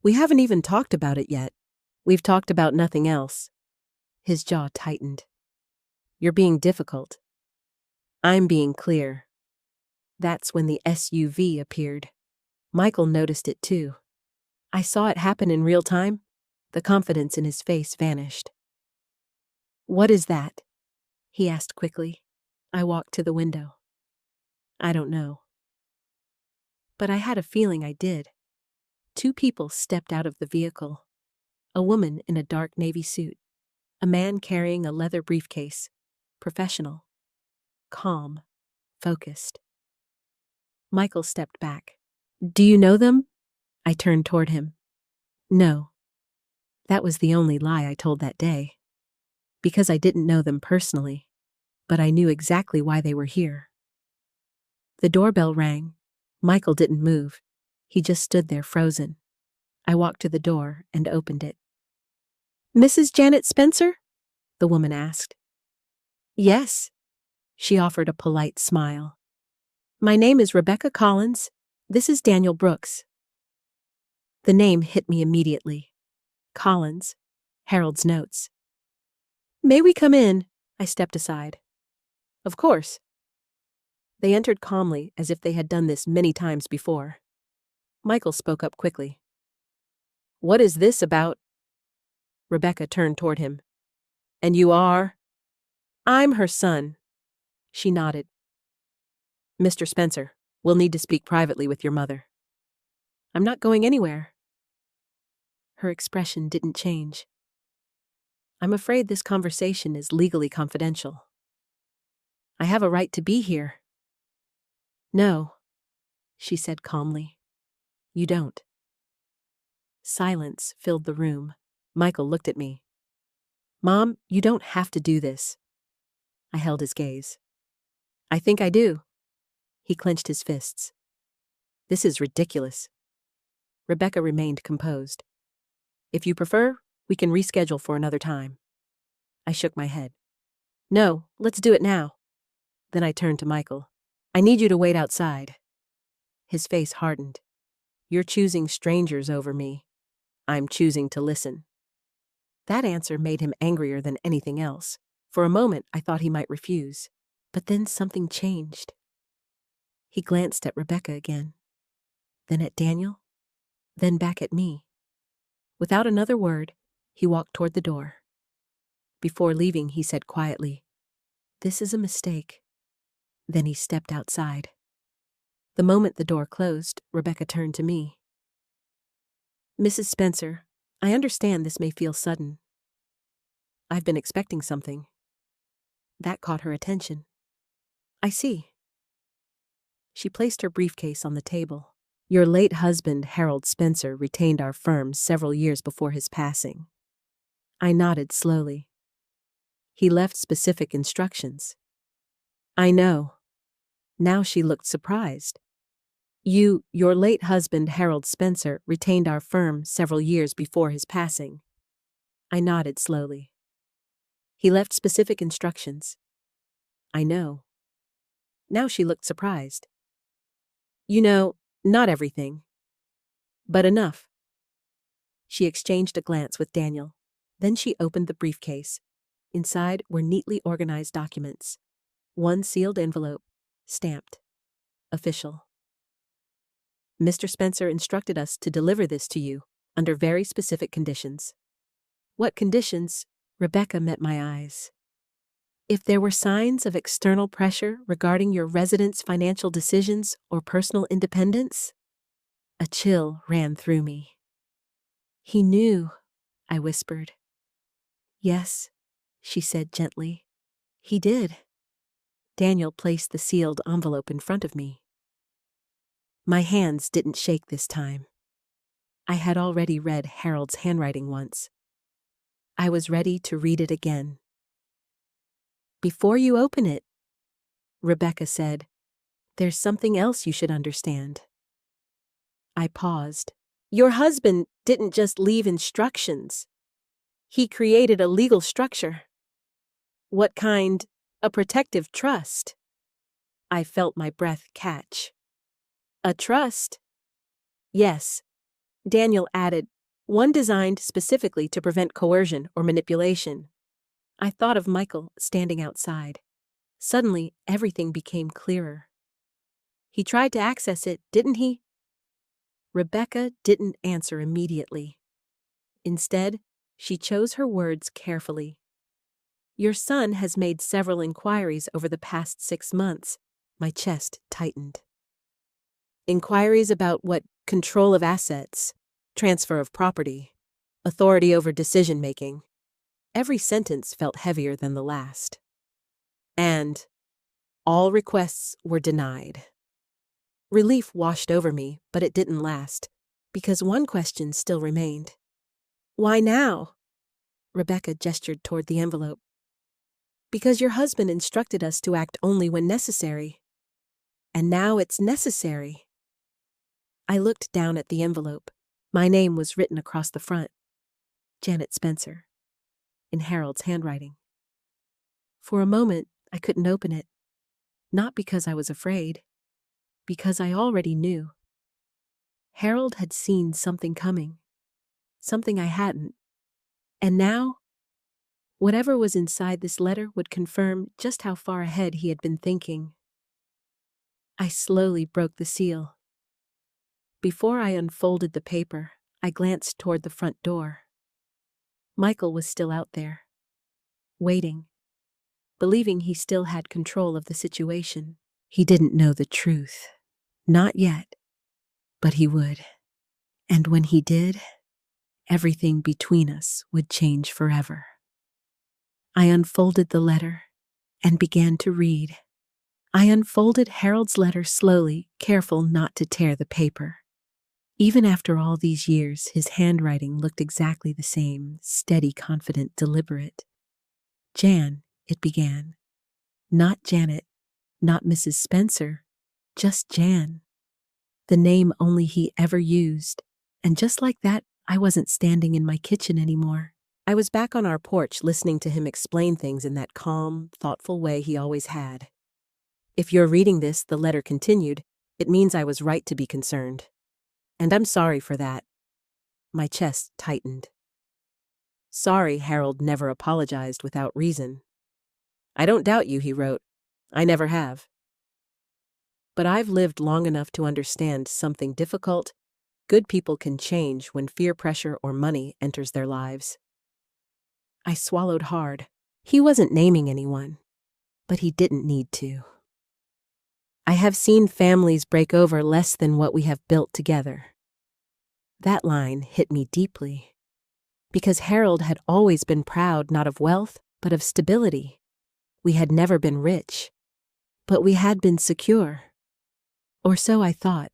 "We haven't even talked about it yet. We've talked about nothing else." His jaw tightened. "You're being difficult." "I'm being clear." That's when the SUV appeared. Michael noticed it too. I saw it happen in real time. The confidence in his face vanished. "What is that?" he asked quickly. I walked to the window. "I don't know." But I had a feeling I did. 2 people stepped out of the vehicle. A woman in a dark navy suit. A man carrying a leather briefcase. Professional. Calm. Focused. Michael stepped back. "Do you know them?" I turned toward him. "No." That was the only lie I told that day. Because I didn't know them personally, but I knew exactly why they were here. The doorbell rang. Michael didn't move. He just stood there frozen. I walked to the door and opened it. "Mrs. Janet Spencer?" the woman asked. "Yes." She offered a polite smile. "My name is Rebecca Collins. This is Daniel Brooks." The name hit me immediately. Collins. Harold's notes. "May we come in?" I stepped aside. "Of course." They entered calmly, as if they had done this many times before. Michael spoke up quickly. "What is this about?" Rebecca turned toward him. "And you are?" "I'm her son." She nodded. "Mr. Spencer, we'll need to speak privately with your mother." "I'm not going anywhere." Her expression didn't change. "I'm afraid this conversation is legally confidential." "I have a right to be here." "No," she said calmly. "You don't." Silence filled the room. Michael looked at me. "Mom, you don't have to do this." I held his gaze. "I think I do." He clenched his fists. "This is ridiculous." Rebecca remained composed. "If you prefer, we can reschedule for another time." I shook my head. "No, let's do it now." Then I turned to Michael. "I need you to wait outside." His face hardened. "You're choosing strangers over me. I'm choosing to listen." That answer made him angrier than anything else. For a moment, I thought he might refuse. But then something changed. He glanced at Rebecca again, then at Daniel, then back at me. Without another word, he walked toward the door. Before leaving, he said quietly, "This is a mistake." Then he stepped outside. The moment the door closed, Rebecca turned to me. "Mrs. Spencer, I understand this may feel sudden. I've been expecting something." That caught her attention. "I see." She placed her briefcase on the table. "Your late husband, Harold Spencer, retained our firm several years before his passing." I nodded slowly. "He left specific instructions." "I know." Now she looked surprised. Your late husband, Harold Spencer, retained our firm several years before his passing." I nodded slowly. "He left specific instructions." "I know." Now she looked surprised. "You know, not everything, but enough." She exchanged a glance with Daniel. Then she opened the briefcase. Inside were neatly organized documents. One sealed envelope, stamped. Official. "Mr. Spencer instructed us to deliver this to you under very specific conditions." "What conditions?" Rebecca met my eyes. "If there were signs of external pressure regarding your residents' financial decisions or personal independence?" A chill ran through me. "He knew," I whispered. "Yes," she said gently. "He did." Daniel placed the sealed envelope in front of me. My hands didn't shake this time. I had already read Harold's handwriting once. I was ready to read it again. "Before you open it," Rebecca said, There's something else you should understand. I paused. Your husband didn't just leave instructions. He created a legal structure. What kind? A protective trust. I felt my breath catch. A trust? Yes, Daniel added, one designed specifically to prevent coercion or manipulation. I thought of Michael standing outside. Suddenly, everything became clearer. He tried to access it, didn't he? Rebecca didn't answer immediately. Instead, she chose her words carefully. Your son has made several inquiries over the past 6 months. My chest tightened. Inquiries about what? Control of assets, transfer of property, authority over decision-making. Every sentence felt heavier than the last. And all requests were denied. Relief washed over me, but it didn't last, because one question still remained. Why now? Rebecca gestured toward the envelope. Because your husband instructed us to act only when necessary. And now it's necessary. I looked down at the envelope. My name was written across the front. Janet Spencer, in Harold's handwriting. For a moment, I couldn't open it. Not because I was afraid, because I already knew. Harold had seen something coming, something I hadn't. And now, whatever was inside this letter would confirm just how far ahead he had been thinking. I slowly broke the seal. Before I unfolded the paper, I glanced toward the front door. Michael was still out there, waiting, believing he still had control of the situation. He didn't know the truth. Not yet, but he would. And when he did, everything between us would change forever. I unfolded the letter and began to read. I unfolded Harold's letter slowly, careful not to tear the paper. Even after all these years, his handwriting looked exactly the same, steady, confident, deliberate. Jan, it began. Not Janet, not Mrs. Spencer, just Jan. The name only he ever used. And just like that, I wasn't standing in my kitchen anymore. I was back on our porch listening to him explain things in that calm, thoughtful way he always had. If you're reading this, the letter continued, it means I was right to be concerned. And I'm sorry for that. My chest tightened. Sorry, Harold never apologized without reason. I don't doubt you, he wrote. I never have. But I've lived long enough to understand something difficult. Good people can change when fear, pressure, or money enters their lives. I swallowed hard. He wasn't naming anyone, but he didn't need to. I have seen families break over less than what we have built together. That line hit me deeply, because Harold had always been proud not of wealth, but of stability. We had never been rich, but we had been secure. Or so I thought.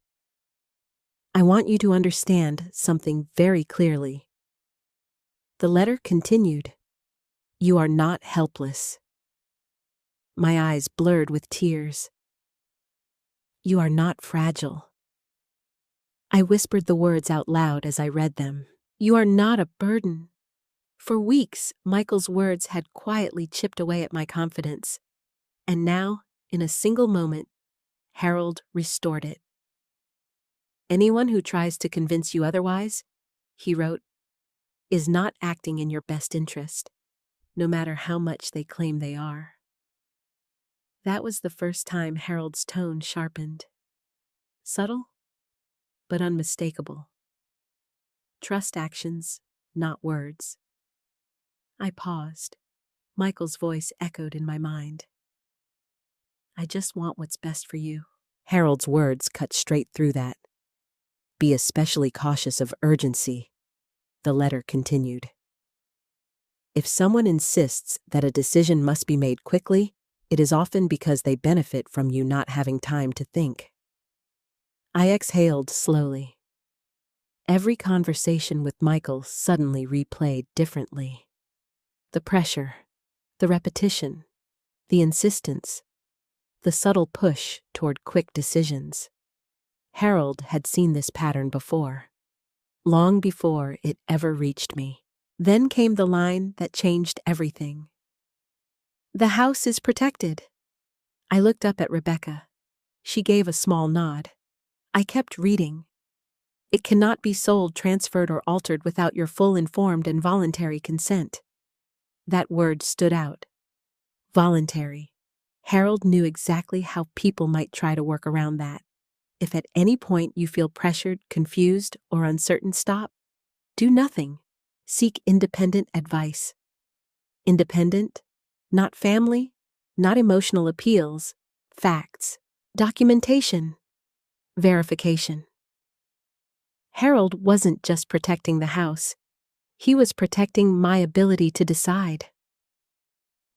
I want you to understand something very clearly. The letter continued. You are not helpless. My eyes blurred with tears. You are not fragile. I whispered the words out loud as I read them. You are not a burden. For weeks, Michael's words had quietly chipped away at my confidence. And now, in a single moment, Harold restored it. Anyone who tries to convince you otherwise, he wrote, is not acting in your best interest, no matter how much they claim they are. That was the first time Harold's tone sharpened. Subtle, but unmistakable. Trust actions, not words. I paused. Michael's voice echoed in my mind. I just want what's best for you. Harold's words cut straight through that. Be especially cautious of urgency, the letter continued. If someone insists that a decision must be made quickly, it is often because they benefit from you not having time to think. I exhaled slowly. Every conversation with Michael suddenly replayed differently. The pressure, the repetition, the insistence. the subtle push toward quick decisions. Harold had seen this pattern before, long before it ever reached me. Then came the line that changed everything. "The house is protected." I looked up at Rebecca. She gave a small nod. I kept reading. "It cannot be sold, transferred, or altered without your full, informed, and voluntary consent." That word stood out. Voluntary. Harold knew exactly how people might try to work around that. If at any point you feel pressured, confused, or uncertain, stop. Do nothing. Seek independent advice. Independent, not family, not emotional appeals, facts, documentation, verification. Harold wasn't just protecting the house. He was protecting my ability to decide.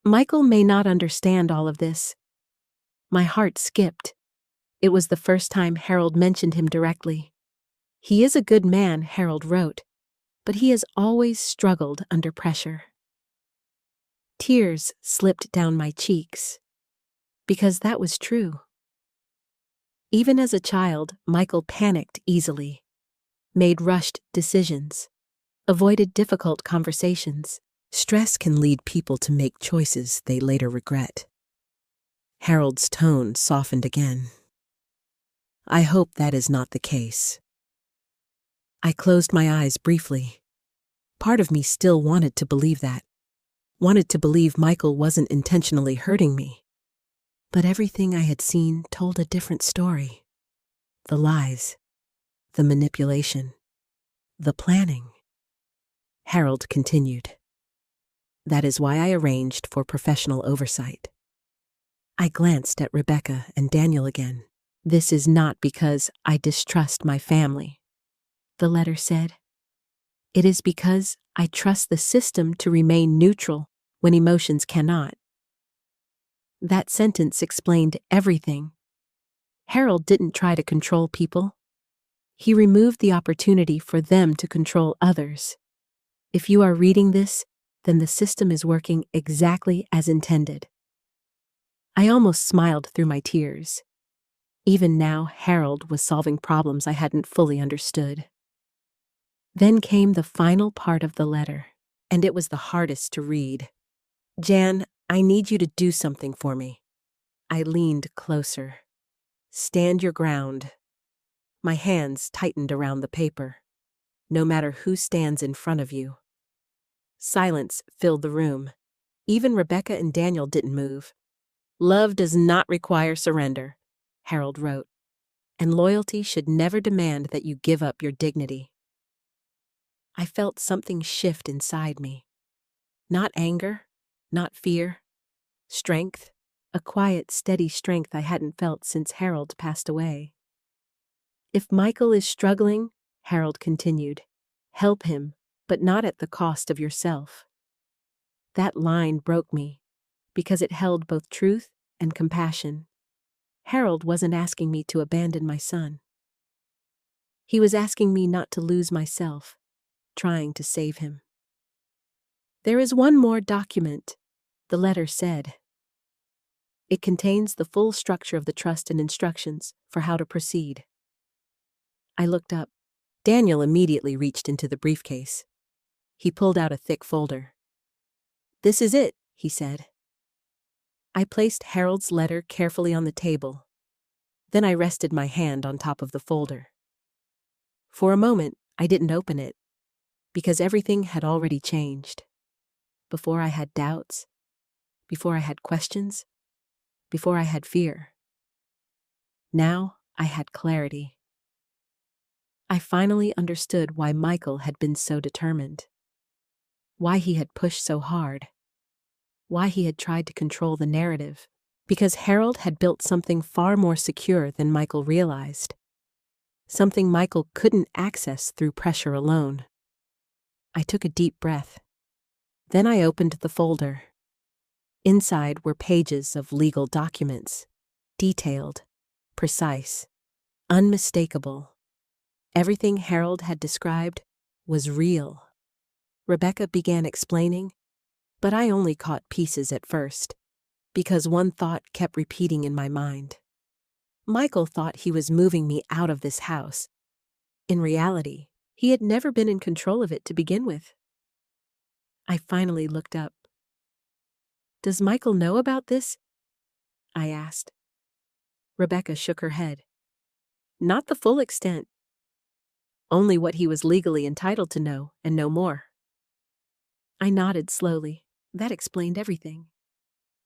Michael may not understand all of this. My heart skipped. It was the first time Harold mentioned him directly. "He is a good man," Harold wrote, "but he has always struggled under pressure." Tears slipped down my cheeks, because that was true. Even as a child, Michael panicked easily, made rushed decisions, avoided difficult conversations. Stress can lead people to make choices they later regret. Harold's tone softened again. "I hope that is not the case." I closed my eyes briefly. Part of me still wanted to believe that. Wanted to believe Michael wasn't intentionally hurting me. But everything I had seen told a different story. The lies, the manipulation, the planning. Harold continued. "That is why I arranged for professional oversight." I glanced at Rebecca and Daniel again. "This is not because I distrust my family," the letter said. "It is because I trust the system to remain neutral when emotions cannot." That sentence explained everything. Harold didn't try to control people. He removed the opportunity for them to control others. If you are reading this, then the system is working exactly as intended. I almost smiled through my tears. Even now, Harold was solving problems I hadn't fully understood. Then came the final part of the letter, and it was the hardest to read. "Jan, I need you to do something for me." I leaned closer. "Stand your ground." My hands tightened around the paper. "No matter who stands in front of you." Silence filled the room. Even Rebecca and Daniel didn't move. "Love does not require surrender," Harold wrote, "and loyalty should never demand that you give up your dignity." I felt something shift inside me. Not anger, not fear. Strength. A quiet, steady strength I hadn't felt since Harold passed away. "If Michael is struggling," Harold continued, "help him, but not at the cost of yourself." That line broke me, because it held both truth and compassion. Harold wasn't asking me to abandon my son. He was asking me not to lose myself, trying to save him. "There is one more document," the letter said. "It contains the full structure of the trust and instructions for how to proceed." I looked up. Daniel immediately reached into the briefcase. He pulled out a thick folder. "This is it," he said. I placed Harold's letter carefully on the table. Then I rested my hand on top of the folder. For a moment, I didn't open it, because everything had already changed. Before I had doubts, before I had questions, before I had fear. Now I had clarity. I finally understood why Michael had been so determined, why he had pushed so hard, why he had tried to control the narrative, because Harold had built something far more secure than Michael realized, something Michael couldn't access through pressure alone. I took a deep breath. Then I opened the folder. Inside were pages of legal documents, detailed, precise, unmistakable. Everything Harold had described was real. Rebecca began explaining, but I only caught pieces at first. because one thought kept repeating in my mind. Michael thought he was moving me out of this house. In reality, he had never been in control of it to begin with. I finally looked up. "Does Michael know about this?" I asked. Rebecca shook her head. "Not the full extent. Only what he was legally entitled to know, and no more." I nodded slowly. That explained everything.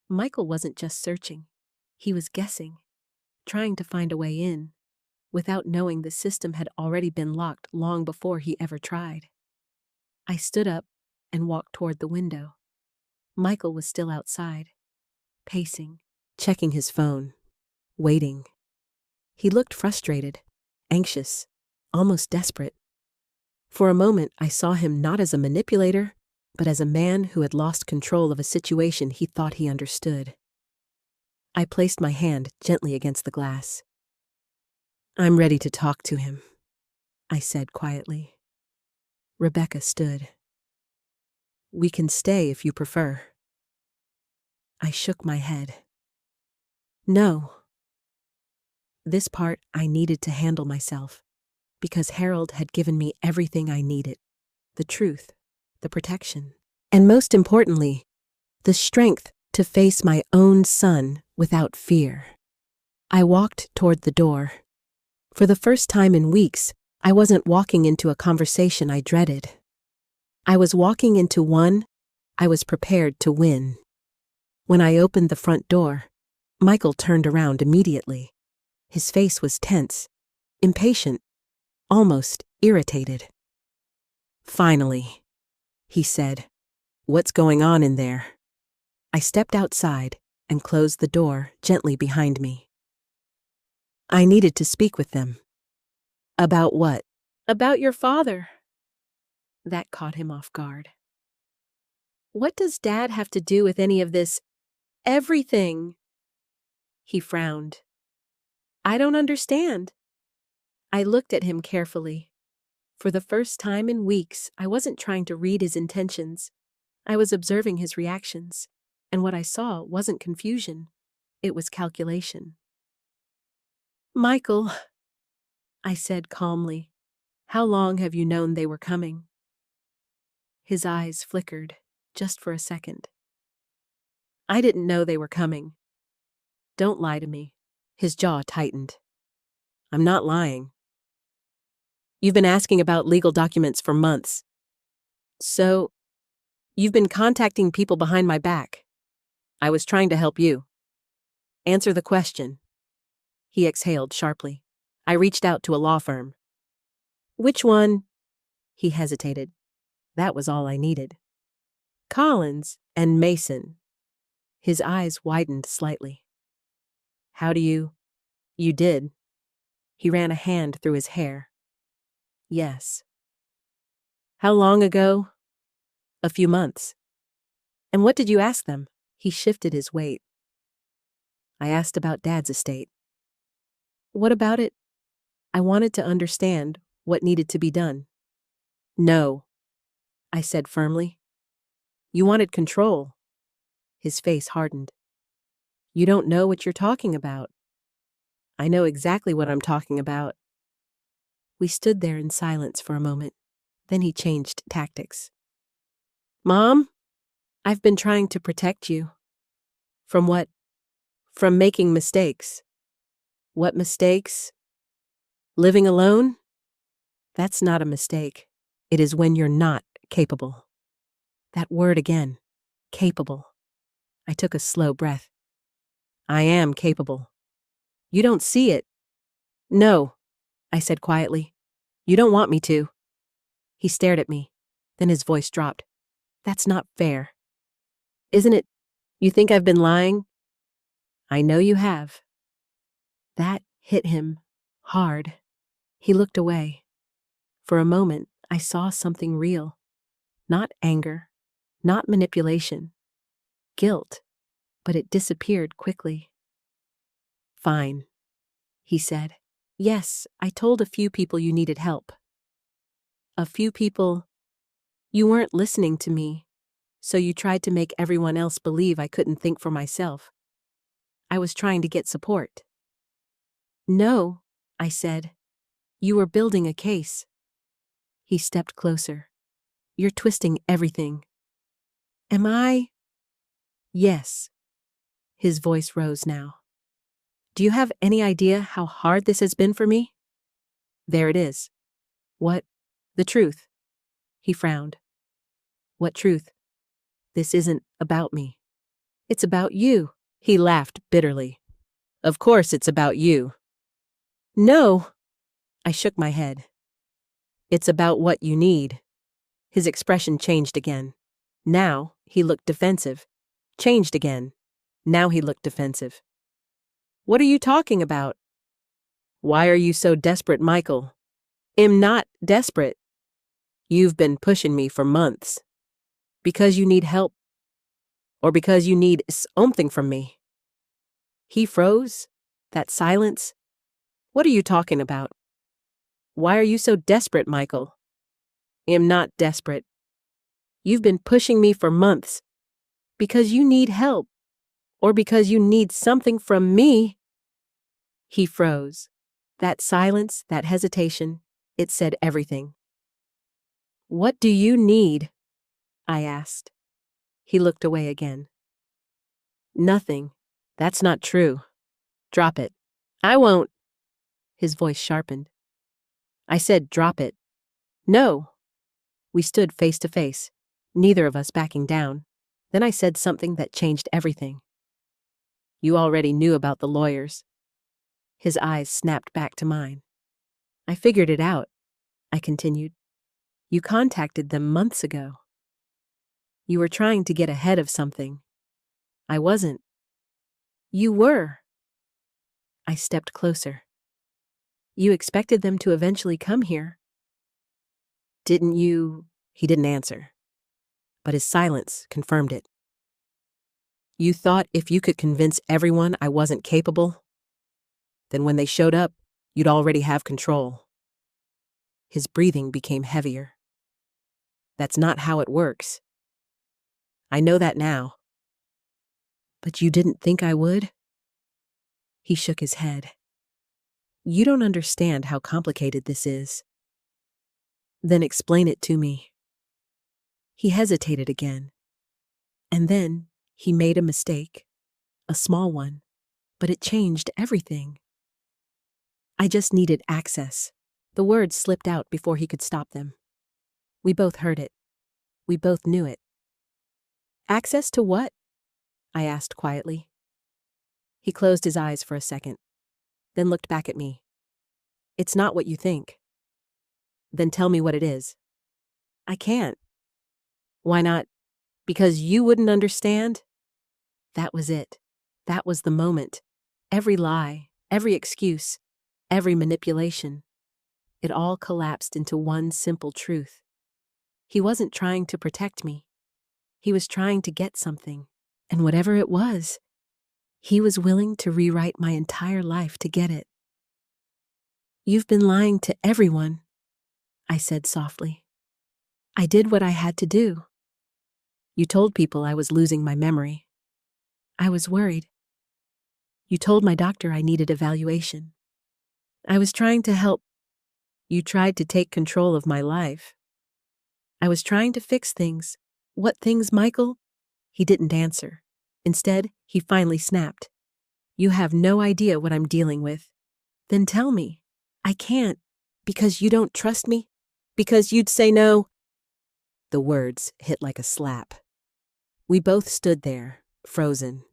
Michael wasn't just searching. He was guessing, trying to find a way in, without knowing the system had already been locked long before he ever tried. I stood up and walked toward the window. Michael was still outside, pacing, checking his phone, waiting. He looked frustrated, anxious, almost desperate. For a moment, I saw him not as a manipulator, but as a man who had lost control of a situation he thought he understood. I placed my hand gently against the glass. "I'm ready to talk to him," I said quietly. Rebecca stood. "We can stay if you prefer." I shook my head. "No." This part I needed to handle myself, because Harold had given me everything I needed: the truth, the protection, and most importantly, the strength to face my own son without fear. I walked toward the door. For the first time in weeks, I wasn't walking into a conversation I dreaded. I was walking into one I was prepared to win. When I opened the front door, Michael turned around immediately. His face was tense, impatient, almost irritated. "Finally," he said. "What's going on in there?" I stepped outside and closed the door gently behind me. "I needed to speak with them." "About what?" "About your father." That caught him off guard. "What does Dad have to do with any of this? Everything." He frowned. "I don't understand." I looked at him carefully. For the first time in weeks, I wasn't trying to read his intentions. I was observing his reactions, and what I saw wasn't confusion. It was calculation. "Michael," I said calmly, "how long have you known they were coming?" His eyes flickered, just for a second. "I didn't know they were coming." "Don't lie to me." His jaw tightened. "I'm not lying. You've been asking about legal documents for months. So, you've been contacting people behind my back. I was trying to help you. Answer the question." He exhaled sharply. "I reached out to a law firm." "Which one?" He hesitated. That was all I needed. "Collins and Mason." His eyes widened slightly. "How do you?" "You did." He ran a hand through his hair. "Yes." "How long ago?" "A few months." "And what did you ask them?" He shifted his weight. "I asked about Dad's estate." "What about it?" I wanted to understand what needed to be done. "No," I said firmly. "You wanted control." His face hardened. "You don't know what you're talking about." "I know exactly what I'm talking about." We stood there in silence for a moment. Then he changed tactics. "Mom, I've been trying to protect you." "From what?" "From making mistakes." "What mistakes?" "Living alone?" "That's not a mistake. It is when you're not capable." That word again. Capable. I took a slow breath. "I am capable." "You don't see it." "No," I said quietly. "You don't want me to." He stared at me. Then his voice dropped. "That's not fair." "Isn't it? You think I've been lying?" "I know you have." That hit him hard. He looked away. For a moment, I saw something real. Not anger, not manipulation. Guilt, but it disappeared quickly. "Fine," he said. "Yes, I told a few people you needed help." "A few people?" "You weren't listening to me, so you tried to make everyone else believe I couldn't think for myself. I was trying to get support. No, I said. You were building a case. He stepped closer. You're twisting everything. Am I? Yes. His voice rose now. Do you have any idea how hard this has been for me? There it is. What? The truth. He frowned. What truth? This isn't about me. It's about you. He laughed bitterly. Of course it's about you. No. I shook my head. It's about what you need. His expression changed again. Now he looked defensive. Changed again. Now he looked defensive. What are you talking about? Why are you so desperate, Michael? I'm not desperate. You've been pushing me for months. Because you need help. Or because you need something from me. He froze. That silence. What are you talking about? Why are you so desperate, Michael? I'm not desperate. You've been pushing me for months. Because you need help. Or because you need something from me. He froze. That silence, that hesitation, it said everything. What do you need? I asked. He looked away again. Nothing. That's not true. Drop it. I won't. His voice sharpened. I said drop it. No. We stood face to face, neither of us backing down. Then I said something that changed everything. You already knew about the lawyers. His eyes snapped back to mine. I figured it out, I continued. You contacted them months ago. You were trying to get ahead of something. I wasn't. You were. I stepped closer. You expected them to eventually come here. Didn't you? He didn't answer, but his silence confirmed it. You thought if you could convince everyone I wasn't capable, then when they showed up, you'd already have control. His breathing became heavier. That's not how it works. I know that now. But you didn't think I would? He shook his head. You don't understand how complicated this is. Then explain it to me. He hesitated again. And then he made a mistake. A small one. But it changed everything. I just needed access. The words slipped out before he could stop them. We both heard it. We both knew it. Access to what? I asked quietly. He closed his eyes for a second, then looked back at me. It's not what you think. Then tell me what it is. I can't. Why not? Because you wouldn't understand? That was it. That was the moment. Every lie, every excuse, every manipulation. It all collapsed into one simple truth. He wasn't trying to protect me. He was trying to get something, and whatever it was, he was willing to rewrite my entire life to get it. You've been lying to everyone, I said softly. I did what I had to do. You told people I was losing my memory. I was worried. You told my doctor I needed evaluation. I was trying to help. You tried to take control of my life. I was trying to fix things. What things, Michael? He didn't answer. Instead, he finally snapped. You have no idea what I'm dealing with. Then tell me. I can't. Because you don't trust me? Because you'd say no? The words hit like a slap. We both stood there, frozen.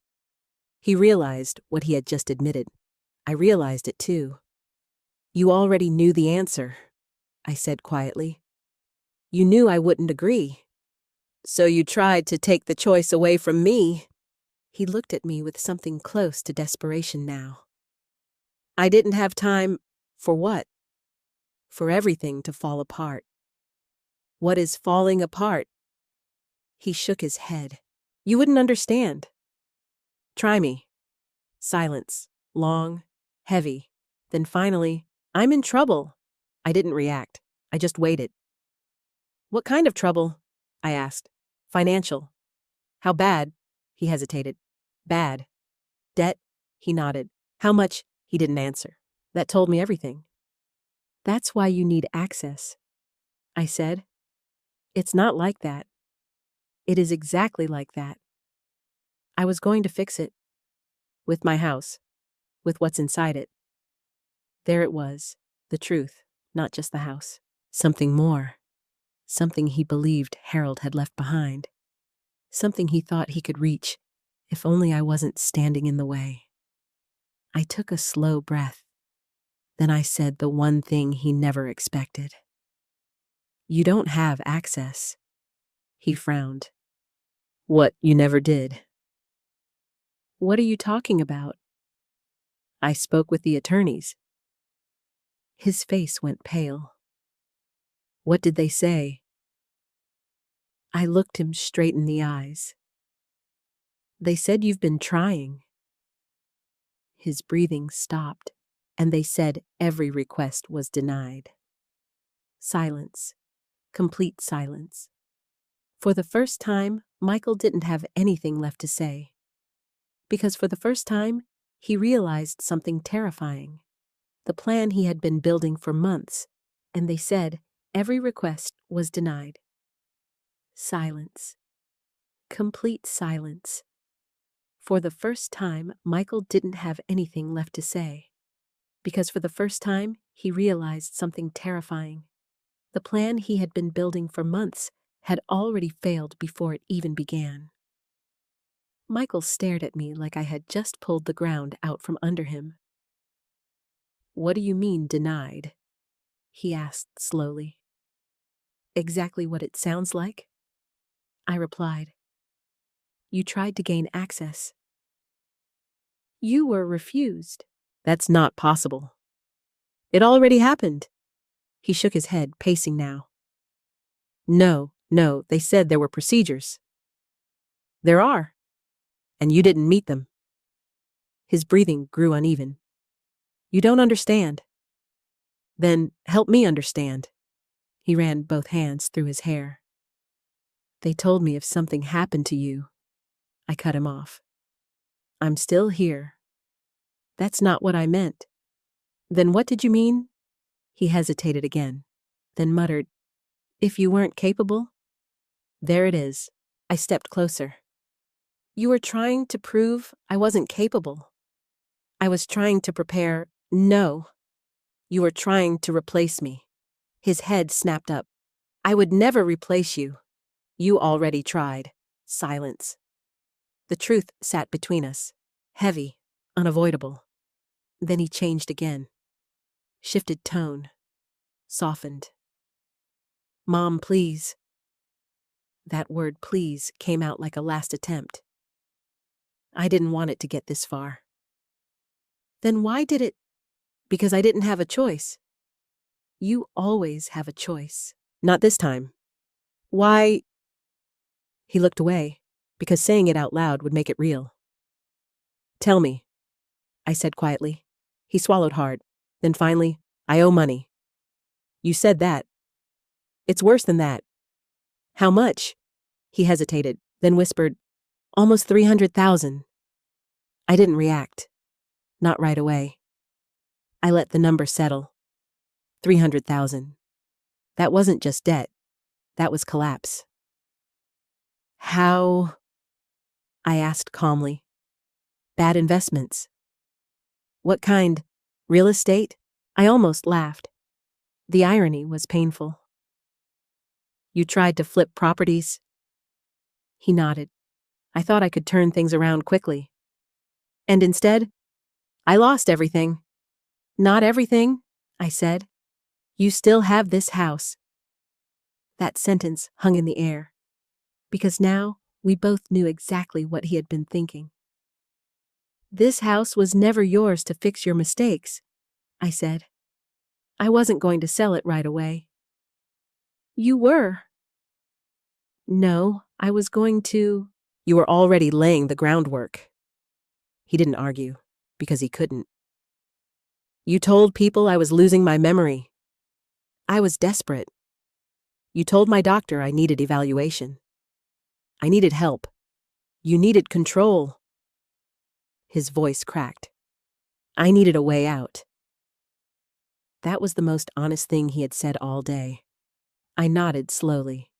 He realized what he had just admitted. I realized it too. You already knew the answer, I said quietly. You knew I wouldn't agree. So you tried to take the choice away from me. He looked at me with something close to desperation now. I didn't have time for what? For everything to fall apart. What is falling apart? He shook his head. You wouldn't understand. Try me. Silence. Long. Heavy. Then finally, I'm in trouble. I didn't react. I just waited. What kind of trouble? I asked. Financial. How bad? He hesitated. Bad. Debt. He nodded. How much? He didn't answer. That told me everything. That's why you need access, I said. It's not like that. It is exactly like that. I was going to fix it. With my house. With what's inside it. There it was. The truth. Not just the house. Something more. Something he believed Harold had left behind. Something he thought he could reach, if only I wasn't standing in the way. I took a slow breath. Then I said the one thing he never expected. You don't have access. He frowned. What, you never did? What are you talking about? I spoke with the attorneys. His face went pale. What did they say? I looked him straight in the eyes. They said you've been trying. His breathing stopped, and they said every request was denied. Silence. Complete silence. For the first time, Michael didn't have anything left to say. Because for the first time, he realized something terrifying. The plan he had been building for months, and they said every request was denied. Silence. Complete silence. For the first time, Michael didn't have anything left to say. Because for the first time, he realized something terrifying. The plan he had been building for months had already failed before it even began. Michael stared at me like I had just pulled the ground out from under him. What do you mean, denied? He asked slowly. Exactly what it sounds like? I replied. You tried to gain access. You were refused. That's not possible. It already happened. He shook his head, pacing now. No, they said there were procedures. There are. And you didn't meet them. His breathing grew uneven. You don't understand. Then help me understand. He ran both hands through his hair. They told me if something happened to you. I cut him off. I'm still here. That's not what I meant. Then what did you mean? He hesitated again, then muttered, if you weren't capable? There it is. I stepped closer. You were trying to prove I wasn't capable. I was trying to prepare. No. You were trying to replace me. His head snapped up. I would never replace you. You already tried. Silence. The truth sat between us, heavy, unavoidable. Then he changed again. Shifted tone. Softened. Mom, please. That word please came out like a last attempt. I didn't want it to get this far. Then why did it? Because I didn't have a choice. You always have a choice. Not this time. Why? He looked away, because saying it out loud would make it real. Tell me, I said quietly. He swallowed hard. Then finally, I owe money. You said that. It's worse than that. How much? He hesitated, then whispered, almost 300,000. I didn't react. Not right away. I let the number settle. 300,000. That wasn't just debt. That was collapse. How? I asked calmly. Bad investments. What kind? Real estate? I almost laughed. The irony was painful. You tried to flip properties? He nodded. I thought I could turn things around quickly. And instead, I lost everything. Not everything, I said. You still have this house. That sentence hung in the air, because now we both knew exactly what he had been thinking. This house was never yours to fix your mistakes, I said. I wasn't going to sell it right away. You were. No, I was going to. You were already laying the groundwork. He didn't argue, because he couldn't. You told people I was losing my memory. I was desperate. You told my doctor I needed evaluation. I needed help. You needed control. His voice cracked. I needed a way out. That was the most honest thing he had said all day. I nodded slowly.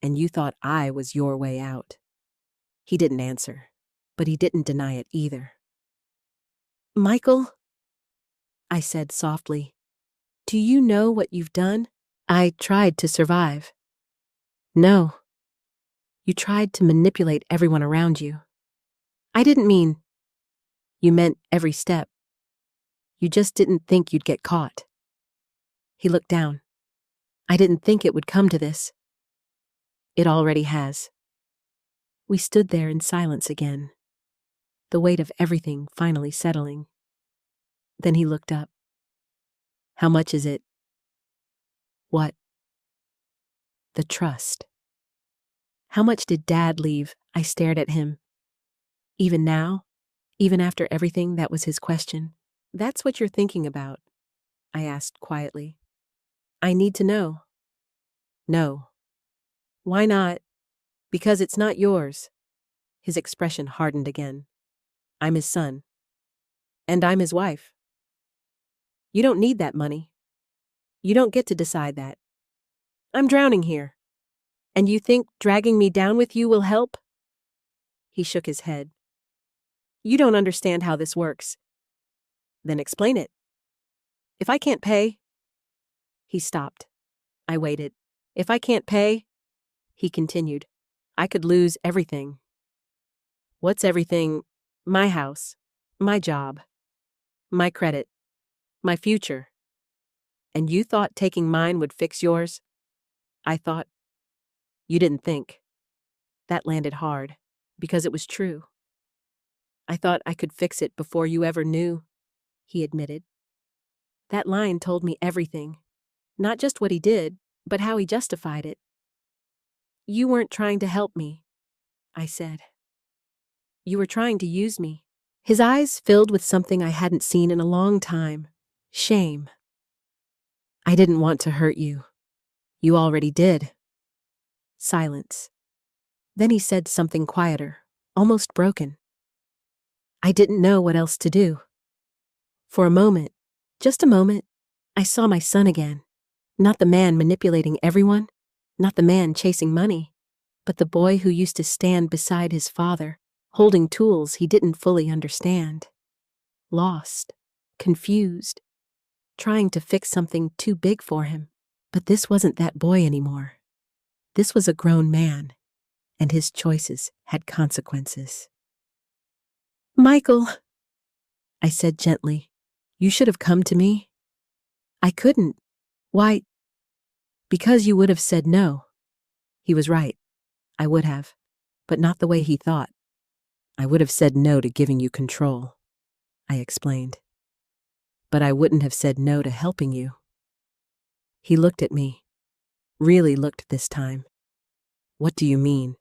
And you thought I was your way out. He didn't answer, but he didn't deny it either. Michael, I said softly, do you know what you've done? I tried to survive. No. You tried to manipulate everyone around you. I didn't mean. You meant every step. You just didn't think you'd get caught. He looked down. I didn't think it would come to this. It already has. We stood there in silence again, the weight of everything finally settling. Then he looked up. How much is it? What? The trust. How much did Dad leave? I stared at him. Even now? Even after everything, that was his question. That's what you're thinking about, I asked quietly. I need to know. No. Why not? Because it's not yours. His expression hardened again. I'm his son. And I'm his wife. You don't need that money. You don't get to decide that. I'm drowning here. And you think dragging me down with you will help? He shook his head. You don't understand how this works. Then explain it. If I can't pay... He stopped. I waited. If I can't pay... He continued. I could lose everything. What's everything? My house. My job. My credit. My future. And you thought taking mine would fix yours? I thought. You didn't think. That landed hard, because it was true. I thought I could fix it before you ever knew, he admitted. That line told me everything. Not just what he did, but how he justified it. You weren't trying to help me, I said. You were trying to use me. His eyes filled with something I hadn't seen in a long time. Shame. I didn't want to hurt you. You already did. Silence. Then he said something quieter, almost broken. I didn't know what else to do. For a moment, just a moment, I saw my son again. Not the man manipulating everyone, not the man chasing money, but the boy who used to stand beside his father, holding tools he didn't fully understand. Lost, confused, trying to fix something too big for him. But this wasn't that boy anymore. This was a grown man, and his choices had consequences. Michael, I said gently, you should have come to me. I couldn't. Why? Because you would have said no. He was right. I would have, but not the way he thought. I would have said no to giving you control, I explained. But I wouldn't have said no to helping you. He looked at me. Really looked this time. What do you mean?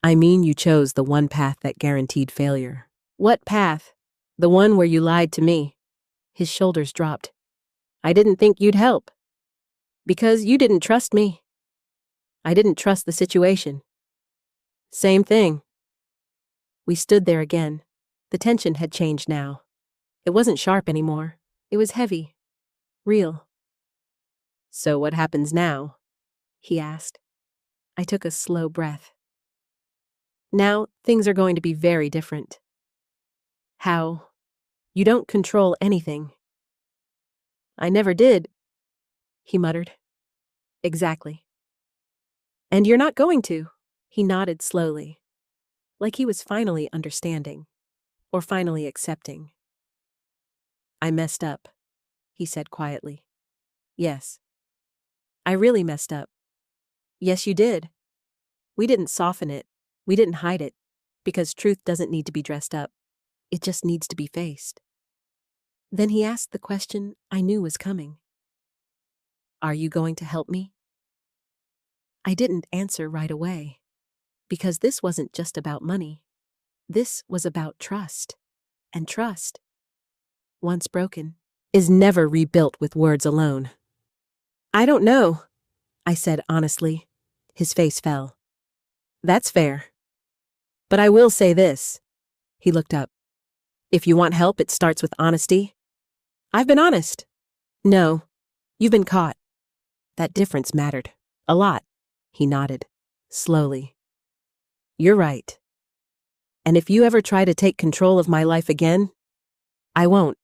I mean you chose the one path that guaranteed failure. What path? The one where you lied to me. His shoulders dropped. I didn't think you'd help. Because you didn't trust me. I didn't trust the situation. Same thing. We stood there again. The tension had changed now. It wasn't sharp anymore. It was heavy. Real. So what happens now? He asked. I took a slow breath. Now things are going to be very different. How? You don't control anything. I never did, he muttered. Exactly. And you're not going to. He nodded slowly, like he was finally understanding, or finally accepting. I messed up, he said quietly. Yes. I really messed up. Yes, you did. We didn't soften it. We didn't hide it, because truth doesn't need to be dressed up. It just needs to be faced. Then he asked the question I knew was coming. Are you going to help me? I didn't answer right away, because this wasn't just about money. This was about trust. And trust, once broken, is never rebuilt with words alone. I don't know, I said honestly. His face fell. That's fair. But I will say this. He looked up. If you want help, it starts with honesty. I've been honest. No, you've been caught. That difference mattered. A lot. He nodded, slowly. You're right. And if you ever try to take control of my life again, I won't.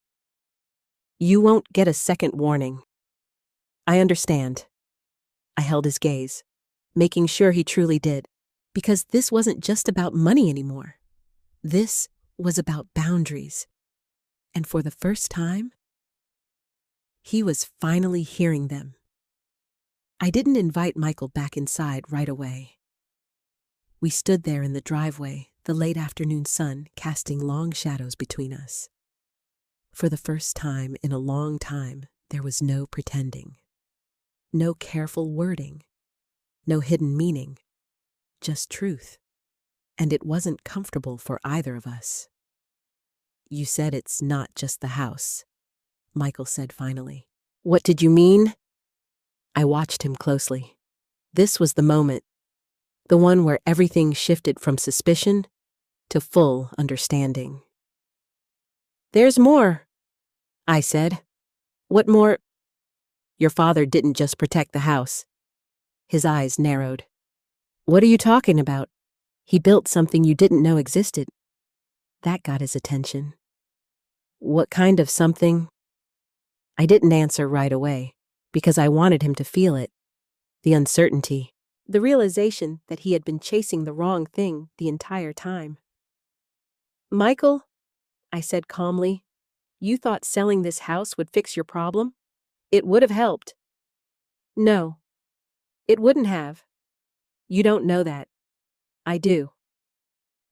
You won't get a second warning. I understand. I held his gaze, making sure he truly did, because this wasn't just about money anymore. This was about boundaries. And for the first time, he was finally hearing them. I didn't invite Michael back inside right away. We stood there in the driveway, the late afternoon sun casting long shadows between us. For the first time in a long time, there was no pretending. No careful wording. No hidden meaning. Just truth. And it wasn't comfortable for either of us. You said it's not just the house, Michael said finally. What did you mean? I watched him closely. This was the moment. The one where everything shifted from suspicion to full understanding. There's more, I said. What more? Your father didn't just protect the house. His eyes narrowed. What are you talking about? He built something you didn't know existed. That got his attention. What kind of something? I didn't answer right away, because I wanted him to feel it. The uncertainty. The realization that he had been chasing the wrong thing the entire time. Michael, I said calmly, you thought selling this house would fix your problem? It would have helped. No, it wouldn't have. You don't know that. I do.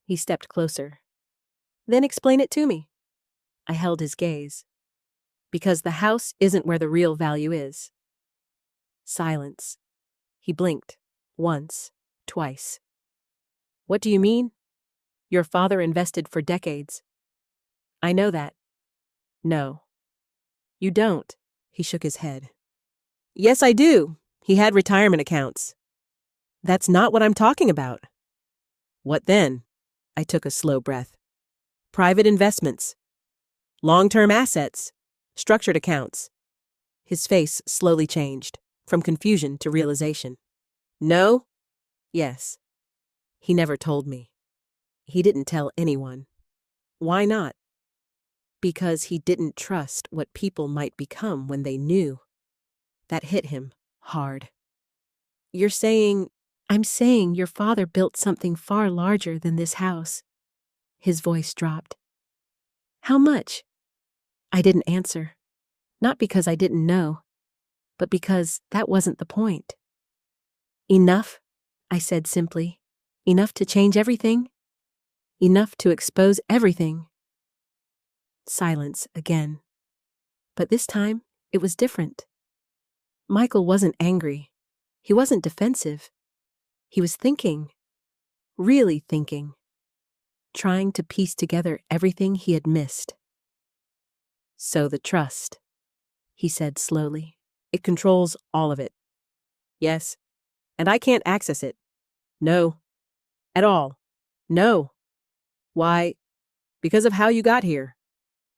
He stepped closer. Then explain it to me. I held his gaze. Because the house isn't where the real value is. Silence. He blinked. Once. Twice. What do you mean? Your father invested for decades. I know that. No. You don't. He shook his head. Yes, I do. He had retirement accounts. That's not what I'm talking about. What then? I took a slow breath. Private investments. Long-term assets. Structured accounts. His face slowly changed, from confusion to realization. No? Yes. He never told me. He didn't tell anyone. Why not? Because he didn't trust what people might become when they knew. That hit him hard. You're saying... I'm saying your father built something far larger than this house. His voice dropped. How much? I didn't answer. Not because I didn't know, but because that wasn't the point. Enough, I said simply. Enough to change everything. Enough to expose everything. Silence again. But this time, it was different. Michael wasn't angry. He wasn't defensive. He was thinking. Really thinking. Trying to piece together everything he had missed. So the trust, he said slowly. It controls all of it. Yes. And I can't access it. No. At all. No. Why? Because of how you got here.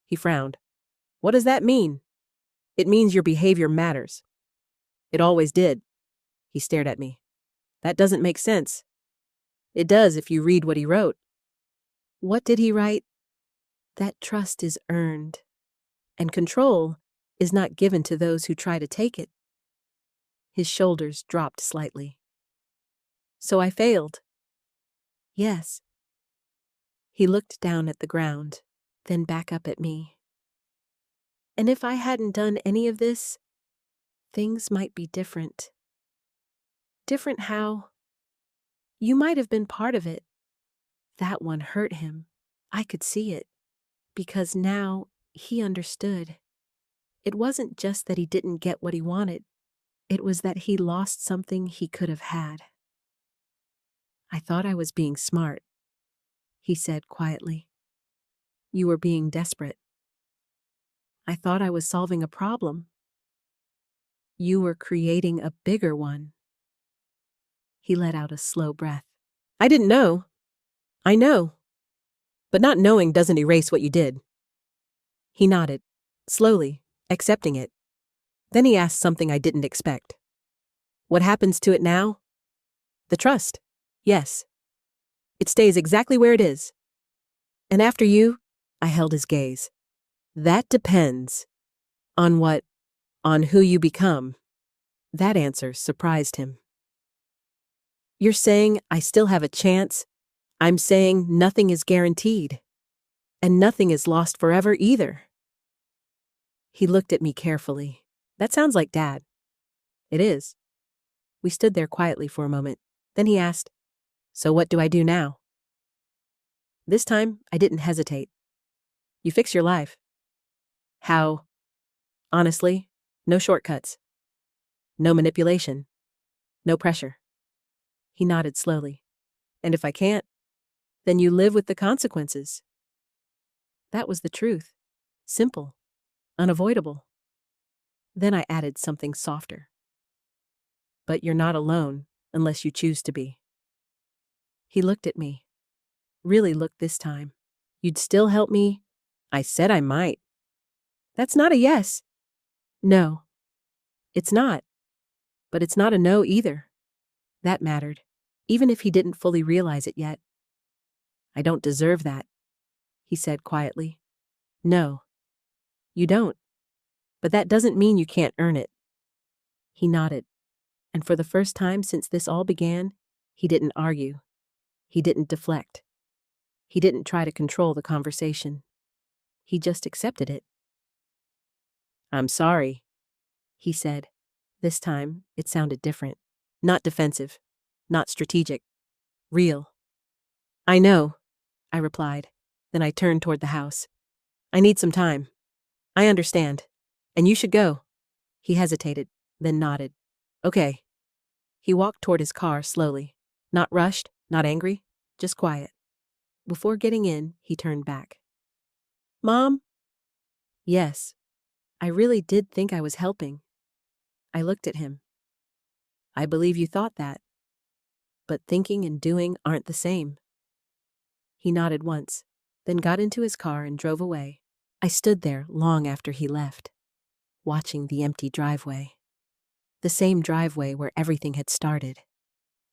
He frowned. What does that mean? It means your behavior matters. It always did. He stared at me. That doesn't make sense. It does if you read what he wrote. What did he write? That trust is earned, and control is not given to those who try to take it. His shoulders dropped slightly. So I failed. Yes. He looked down at the ground, then back up at me. And if I hadn't done any of this, things might be different. Different how? You might have been part of it. That one hurt him. I could see it. Because now he understood. It wasn't just that he didn't get what he wanted. It was that he lost something he could have had. I thought I was being smart, he said quietly. You were being desperate. I thought I was solving a problem. You were creating a bigger one. He let out a slow breath. I didn't know. I know. But not knowing doesn't erase what you did. He nodded, slowly, accepting it. Then he asked something I didn't expect. What happens to it now? The trust. Yes. It stays exactly where it is. And after you, I held his gaze. That depends. On what? On who you become. That answer surprised him. You're saying I still have a chance? I'm saying nothing is guaranteed. And nothing is lost forever either. He looked at me carefully. That sounds like Dad. It is. We stood there quietly for a moment. Then he asked, So what do I do now? This time, I didn't hesitate. You fix your life. How? Honestly, no shortcuts. No manipulation. No pressure. He nodded slowly. And if I can't, then you live with the consequences. That was the truth. Simple. Unavoidable. Then I added something softer. But you're not alone unless you choose to be. He looked at me. Really looked this time. You'd still help me? I said I might. That's not a yes. No. It's not. But it's not a no either. That mattered, even if he didn't fully realize it yet. I don't deserve that, he said quietly. No. You don't. But that doesn't mean you can't earn it. He nodded. And for the first time since this all began, he didn't argue. He didn't deflect. He didn't try to control the conversation. He just accepted it. I'm sorry, he said. This time, it sounded different. Not defensive. Not strategic. Real. I know, I replied. Then I turned toward the house. I need some time. I understand. And you should go. He hesitated, then nodded. Okay. He walked toward his car slowly. Not rushed, not angry, just quiet. Before getting in, he turned back. Mom? Yes. I really did think I was helping. I looked at him. I believe you thought that. But thinking and doing aren't the same. He nodded once, then got into his car and drove away. I stood there long after he left, watching the empty driveway. The same driveway where everything had started.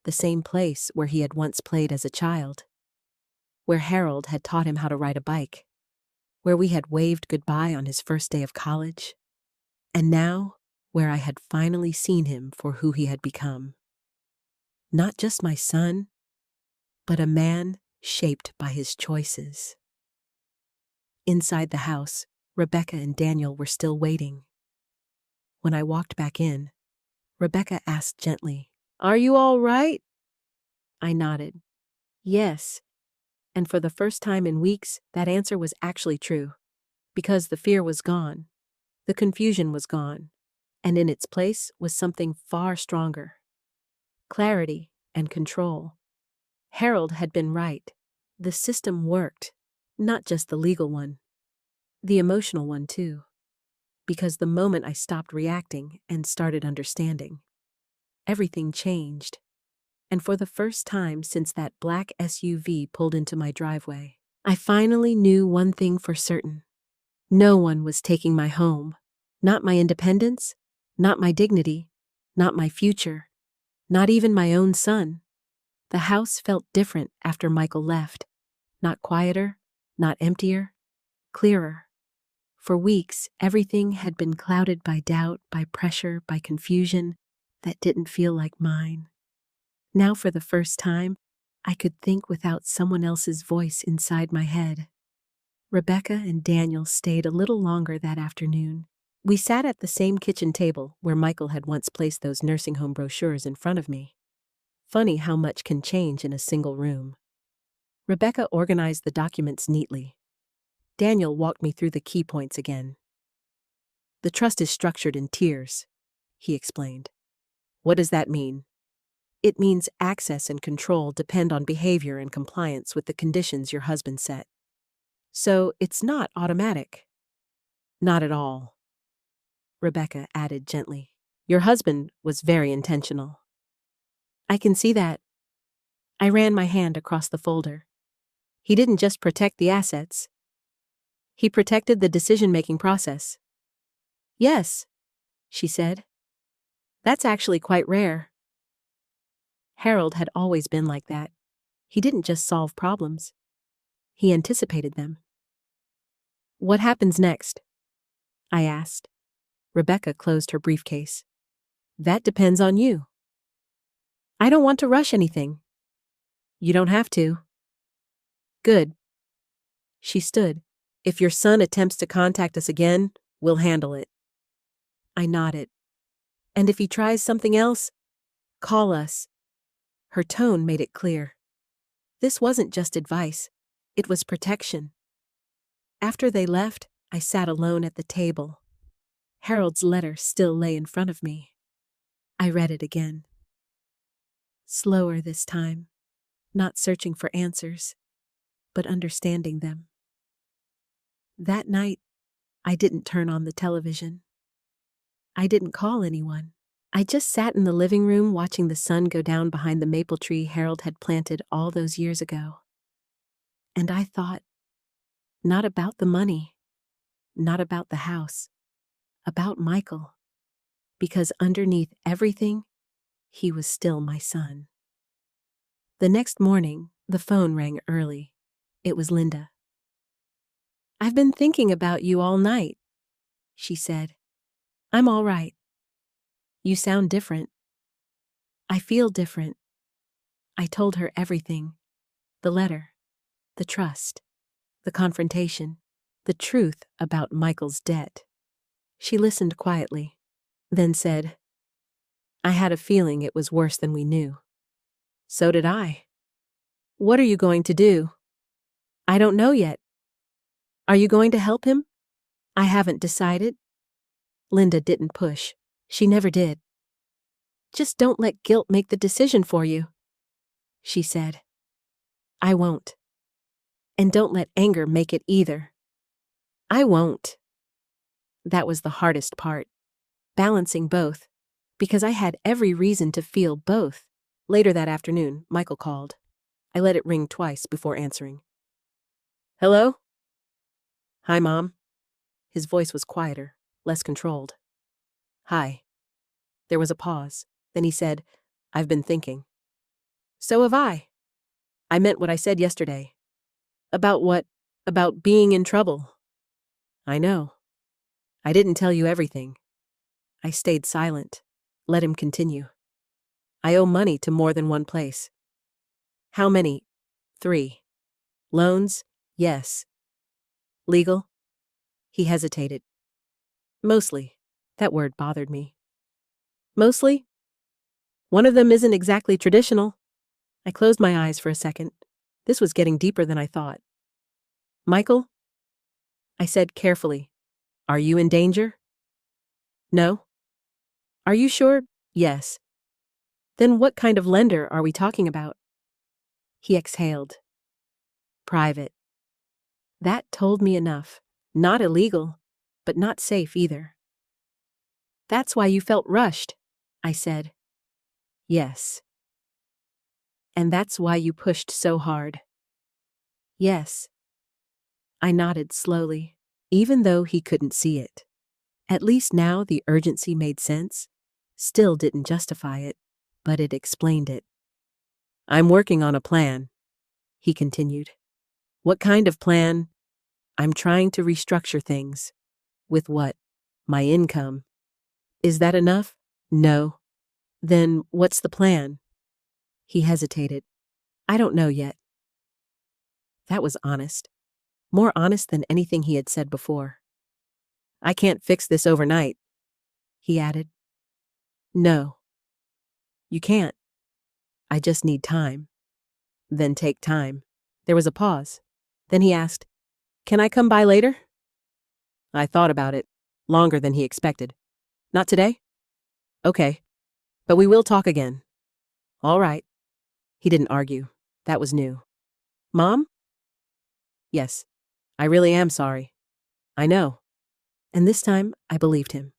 The same place where he had once played as a child. Where Harold had taught him how to ride a bike. Where we had waved goodbye on his first day of college. And now, where I had finally seen him for who he had become. Not just my son, but a man shaped by his choices. Inside the house, Rebecca and Daniel were still waiting. When I walked back in, Rebecca asked gently, Are you all right? I nodded. Yes. And for the first time in weeks, that answer was actually true. Because the fear was gone. The confusion was gone. And in its place was something far stronger. Clarity and control. Harold had been right. The system worked. Not just the legal one. The emotional one, too. Because the moment I stopped reacting and started understanding, everything changed. And for the first time since that black SUV pulled into my driveway, I finally knew one thing for certain. No one was taking my home. Not my independence, not my dignity, not my future, not even my own son. The house felt different after Michael left. Not quieter, not emptier, clearer. For weeks, everything had been clouded by doubt, by pressure, by confusion that didn't feel like mine. Now, for the first time, I could think without someone else's voice inside my head. Rebecca and Daniel stayed a little longer that afternoon. We sat at the same kitchen table where Michael had once placed those nursing home brochures in front of me. Funny how much can change in a single room. Rebecca organized the documents neatly. Daniel walked me through the key points again. The trust is structured in tiers, he explained. What does that mean? It means access and control depend on behavior and compliance with the conditions your husband set. So it's not automatic. Not at all. Rebecca added gently. Your husband was very intentional. I can see that. I ran my hand across the folder. He didn't just protect the assets. He protected the decision-making process. Yes, she said. That's actually quite rare. Harold had always been like that. He didn't just solve problems. He anticipated them. What happens next? I asked. Rebecca closed her briefcase. That depends on you. I don't want to rush anything. You don't have to. Good. She stood. If your son attempts to contact us again, we'll handle it. I nodded. And if he tries something else, call us. Her tone made it clear. This wasn't just advice. It was protection. After they left, I sat alone at the table. Harold's letter still lay in front of me. I read it again. Slower this time, not searching for answers, but understanding them. That night, I didn't turn on the television. I didn't call anyone. I just sat in the living room watching the sun go down behind the maple tree Harold had planted all those years ago. And I thought, not about the money, not about the house, about Michael. Because underneath everything, he was still my son. The next morning, the phone rang early. It was Linda. I've been thinking about you all night, she said. I'm all right. You sound different. I feel different. I told her everything. The letter, the trust, the confrontation, the truth about Michael's debt. She listened quietly, then said, I had a feeling it was worse than we knew. So did I. What are you going to do? I don't know yet. Are you going to help him? I haven't decided. Linda didn't push. She never did. Just don't let guilt make the decision for you, she said. I won't. And don't let anger make it either. I won't. That was the hardest part, balancing both, because I had every reason to feel both. Later that afternoon, Michael called. I let it ring twice before answering. Hello? Hi, Mom. His voice was quieter, less controlled. Hi. There was a pause. Then he said, I've been thinking. So have I. I meant what I said yesterday. About what? About being in trouble. I know. I didn't tell you everything. I stayed silent. Let him continue. I owe money to more than one place. How many? 3. Loans? Yes. Legal? He hesitated. Mostly. That word bothered me. Mostly? One of them isn't exactly traditional. I closed my eyes for a second. This was getting deeper than I thought. Michael? I said carefully. Are you in danger? No. Are you sure? Yes. Then what kind of lender are we talking about? He exhaled. Private. That told me enough. Not illegal, but not safe either. That's why you felt rushed, I said. Yes. And that's why you pushed so hard. Yes. I nodded slowly, even though he couldn't see it. At least now the urgency made sense. Still didn't justify it, but it explained it. I'm working on a plan, he continued. What kind of plan? I'm trying to restructure things. With what? My income. Is that enough? No. Then what's the plan? He hesitated. I don't know yet. That was honest. More honest than anything he had said before. I can't fix this overnight, he added. No. You can't. I just need time. Then take time. There was a pause. Then he asked, Can I come by later? I thought about it. Longer than he expected. Not today? Okay. But we will talk again. All right. He didn't argue. That was new. Mom? Yes. I really am sorry. I know. And this time, I believed him.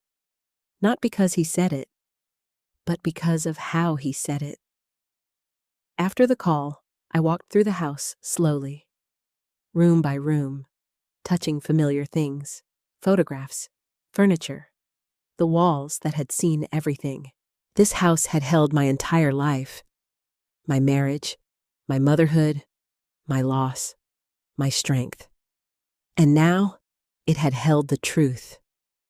Not because he said it, but because of how he said it. After the call, I walked through the house slowly. room by room, touching familiar things, photographs, furniture, the walls that had seen everything. This house had held my entire life, my marriage, my motherhood, my loss, my strength. And now, it had held the truth.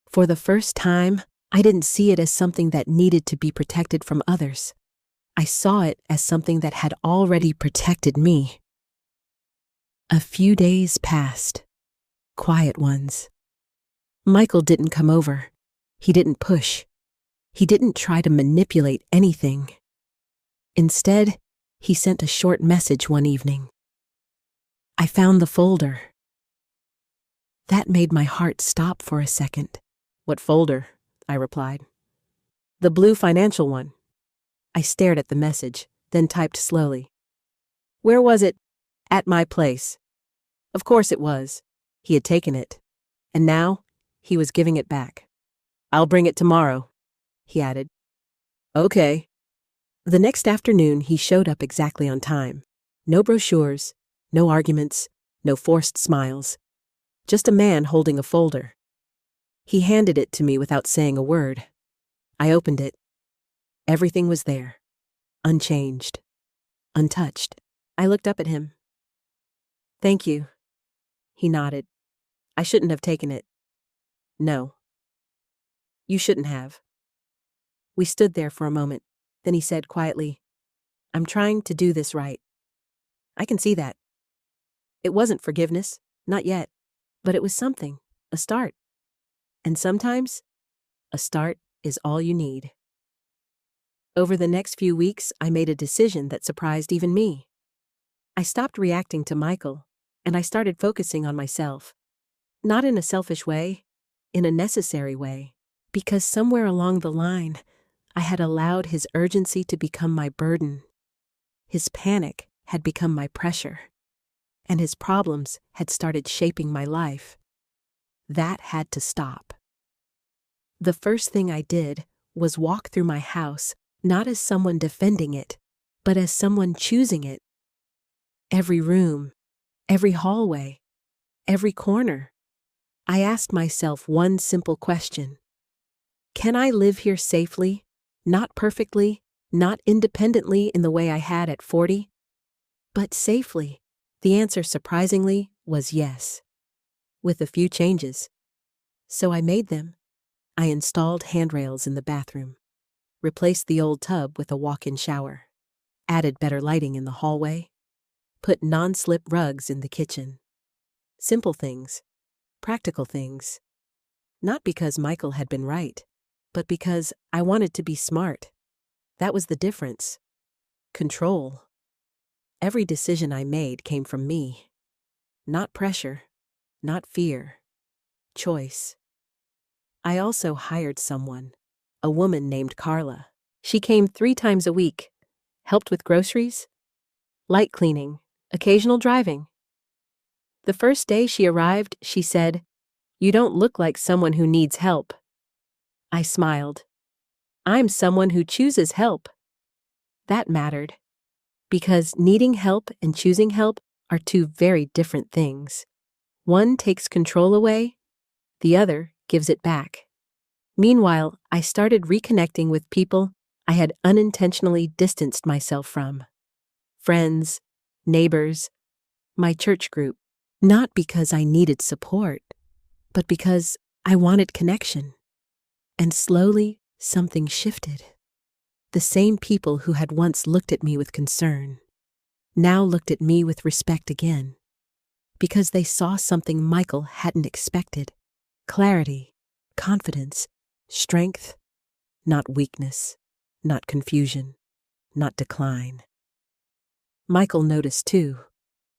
For the first time, I didn't see it as something that needed to be protected from others. I saw it as something that had already protected me. A few days passed, quiet ones. Michael didn't come over. He didn't push. He didn't try to manipulate anything. Instead, he sent a short message one evening. I found the folder. That made my heart stop for a second. What folder? I replied. The blue financial one. I stared at the message, then typed slowly. Where was it? At my place. Of course it was. He had taken it. And now, he was giving it back. I'll bring it tomorrow, he added. Okay. The next afternoon, he showed up exactly on time. No brochures, no arguments, no forced smiles. Just a man holding a folder. He handed it to me without saying a word. I opened it. Everything was there, unchanged, untouched. I looked up at him. Thank you. He nodded. I shouldn't have taken it. No. You shouldn't have. We stood there for a moment. Then he said quietly, I'm trying to do this right. I can see that. It wasn't forgiveness, not yet, but it was something, a start. And sometimes, a start is all you need. Over the next few weeks, I made a decision that surprised even me. I stopped reacting to Michael, and I started focusing on myself. Not in a selfish way, in a necessary way, because somewhere along the line, I had allowed his urgency to become my burden. His panic had become my pressure, and his problems had started shaping my life. That had to stop. The first thing I did was walk through my house, not as someone defending it, but as someone choosing it. Every room, every hallway, every corner. I asked myself one simple question. Can I live here safely, not perfectly, not independently in the way I had at 40, but safely? The answer, surprisingly, was yes, with a few changes. So I made them. I installed handrails in the bathroom, replaced the old tub with a walk-in shower, added better lighting in the hallway, put non-slip rugs in the kitchen. Simple things, practical things. Not because Michael had been right, but because I wanted to be smart. That was the difference. Control. Every decision I made came from me. Not pressure, not fear. Choice. I also hired someone, a woman named Carla. She came 3 times a week, helped with groceries, light cleaning, occasional driving. The first day she arrived, she said, "You don't look like someone who needs help." I smiled. I'm someone who chooses help. That mattered, because needing help and choosing help are 2 very different things. One takes control away, the other gives it back. Meanwhile, I started reconnecting with people I had unintentionally distanced myself from. Friends, neighbors, my church group. Not because I needed support, but because I wanted connection. And slowly, something shifted. The same people who had once looked at me with concern now looked at me with respect again, because they saw something Michael hadn't expected. Clarity, confidence, strength, not weakness, not confusion, not decline. Michael noticed too.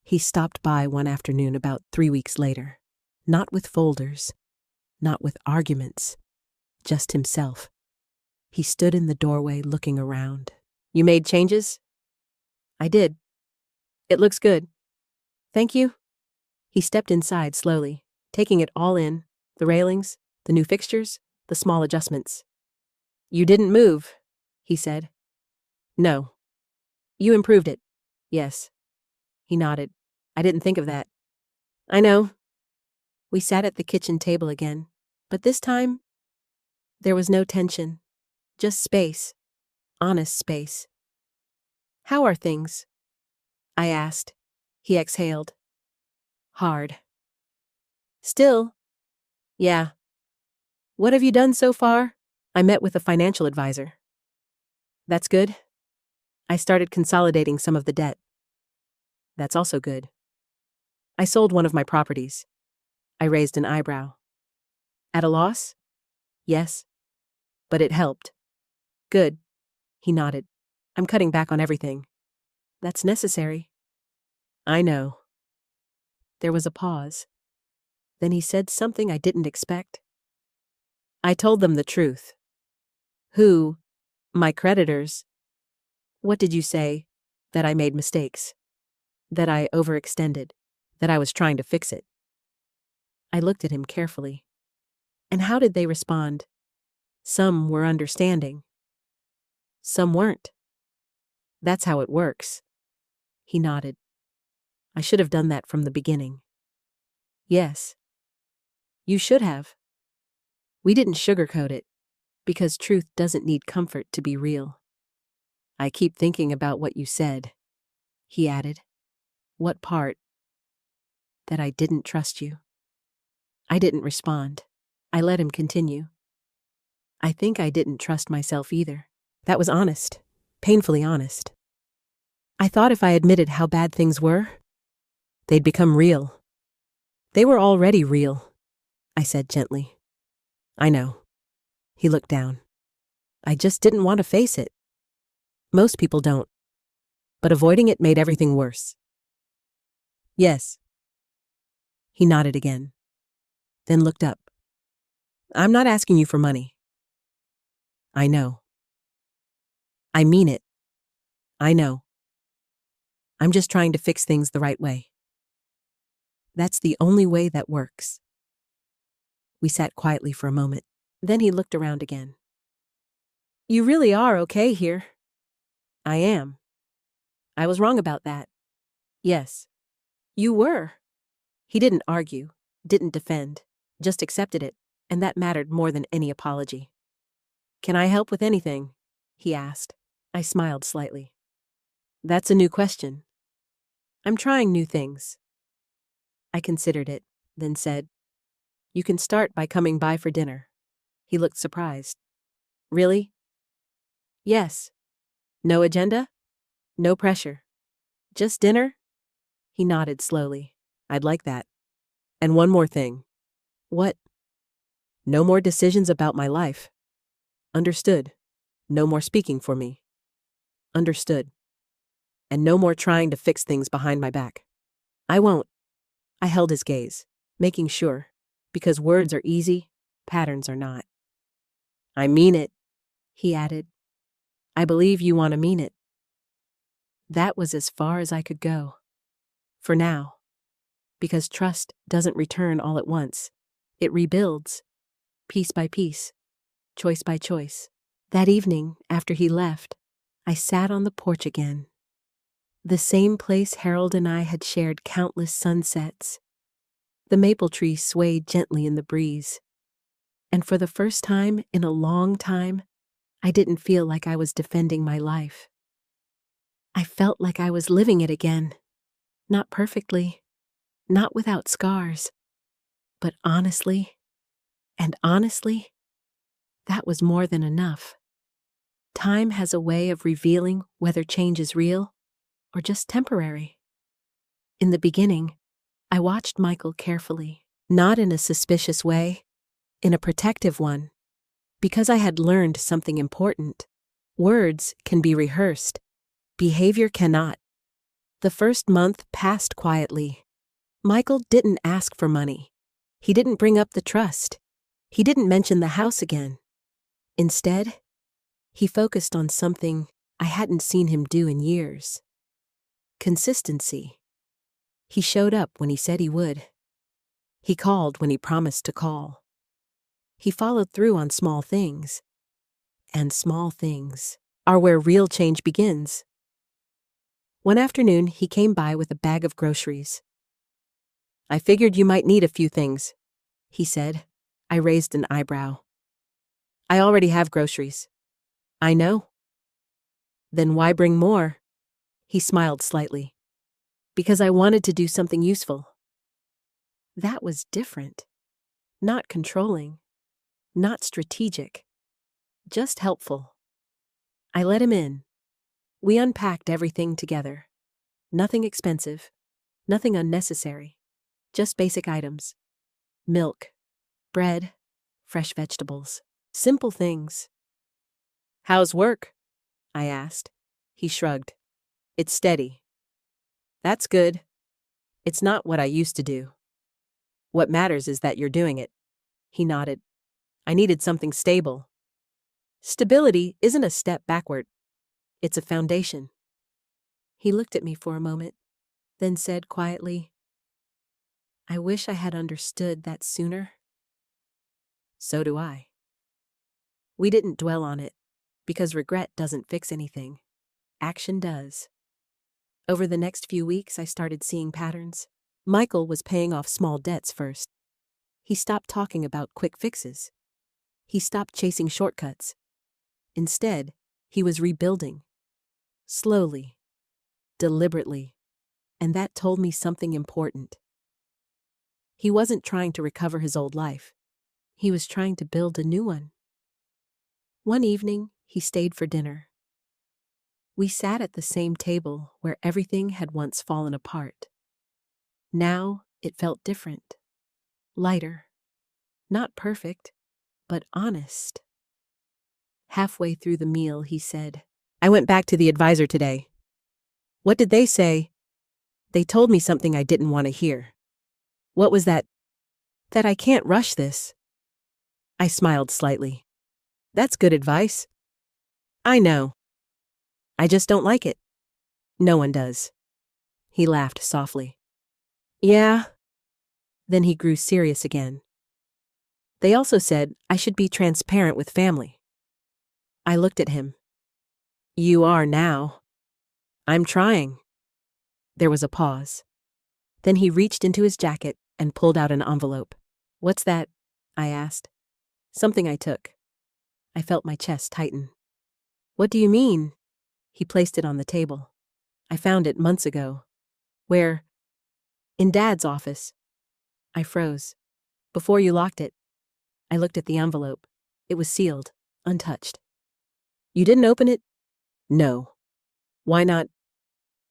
He stopped by one afternoon about 3 weeks later, not with folders, not with arguments, just himself. He stood in the doorway looking around. You made changes? I did. It looks good. Thank you. He stepped inside slowly, taking it all in, the railings, the new fixtures, the small adjustments. You didn't move, he said. No. You improved it. Yes. He nodded. I didn't think of that. I know. We sat at the kitchen table again, but this time, there was no tension. Just space. Honest space. How are things? I asked. He exhaled. Hard. Still? Yeah. What have you done so far? I met with a financial advisor. That's good. I started consolidating some of the debt. That's also good. I sold one of my properties. I raised an eyebrow. At a loss? Yes. But it helped. Good. He nodded. I'm cutting back on everything. That's necessary. I know. There was a pause. Then he said something I didn't expect. I told them the truth. Who? My creditors. What did you say? That I made mistakes. That I overextended. That I was trying to fix it. I looked at him carefully. And how did they respond? Some were understanding. Some weren't. That's how it works. He nodded. I should have done that from the beginning. Yes. You should have. We didn't sugarcoat it, because truth doesn't need comfort to be real. I keep thinking about what you said, he added. What part? That I didn't trust you. I didn't respond. I let him continue. I think I didn't trust myself either. That was honest, painfully honest. I thought if I admitted how bad things were, they'd become real. They were already real, I said gently. I know. He looked down. I just didn't want to face it. Most people don't. But avoiding it made everything worse. Yes. He nodded again, then looked up. I'm not asking you for money. I know. I mean it. I know. I'm just trying to fix things the right way. That's the only way that works. We sat quietly for a moment. Then he looked around again. You really are okay here. I am. I was wrong about that. Yes. You were. He didn't argue, didn't defend, just accepted it, and that mattered more than any apology. Can I help with anything? He asked. I smiled slightly. That's a new question. I'm trying new things. I considered it, then said, You can start by coming by for dinner. He looked surprised. Really? Yes. No agenda? No pressure. Just dinner? He nodded slowly. I'd like that. And one more thing. What? No more decisions about my life. Understood. No more speaking for me. Understood. And no more trying to fix things behind my back. I won't. I held his gaze, making sure, because words are easy, patterns are not. I mean it, he added. I believe you want to mean it. That was as far as I could go. For now. Because trust doesn't return all at once. It rebuilds, piece by piece, choice by choice. That evening, after he left, I sat on the porch again. The same place Harold and I had shared countless sunsets. The maple tree swayed gently in the breeze. And for the first time in a long time, I didn't feel like I was defending my life. I felt like I was living it again. Not perfectly, not without scars, but honestly, and honestly, that was more than enough. Time has a way of revealing whether change is real or just temporary. In the beginning, I watched Michael carefully, not in a suspicious way, in a protective one, because I had learned something important. Words can be rehearsed, behavior cannot. The first month passed quietly. Michael didn't ask for money. He didn't bring up the trust. He didn't mention the house again. Instead, he focused on something I hadn't seen him do in years. Consistency. He showed up when he said he would. He called when he promised to call. He followed through on small things. And small things are where real change begins. One afternoon, he came by with a bag of groceries. I figured you might need a few things, he said. I raised an eyebrow. I already have groceries. I know. Then why bring more? He smiled slightly. Because I wanted to do something useful. That was different. Not controlling. Not strategic. Just helpful. I let him in. We unpacked everything together. Nothing expensive. Nothing unnecessary. Just basic items. Milk. Bread. Fresh vegetables. Simple things. How's work? I asked. He shrugged. It's steady. That's good. It's not what I used to do. What matters is that you're doing it. He nodded. I needed something stable. Stability isn't a step backward. It's a foundation. He looked at me for a moment, then said quietly, I wish I had understood that sooner. So do I. We didn't dwell on it, because regret doesn't fix anything. Action does. Over the next few weeks, I started seeing patterns. Michael was paying off small debts first. He stopped talking about quick fixes. He stopped chasing shortcuts. Instead, he was rebuilding. Slowly. Deliberately. And that told me something important. He wasn't trying to recover his old life. He was trying to build a new one. One evening, he stayed for dinner. We sat at the same table where everything had once fallen apart. Now, it felt different. Lighter. Not perfect, but honest. Halfway through the meal, he said, I went back to the advisor today. What did they say? They told me something I didn't want to hear. What was that? That I can't rush this. I smiled slightly. That's good advice. I know. I just don't like it. No one does. He laughed softly. Yeah. Then he grew serious again. They also said I should be transparent with family. I looked at him. You are now. I'm trying. There was a pause. Then he reached into his jacket and pulled out an envelope. What's that? I asked. Something I took. I felt my chest tighten. What do you mean? He placed it on the table. I found it months ago. Where? In Dad's office. I froze. Before you locked it. I looked at the envelope. It was sealed, untouched. You didn't open it? No. Why not?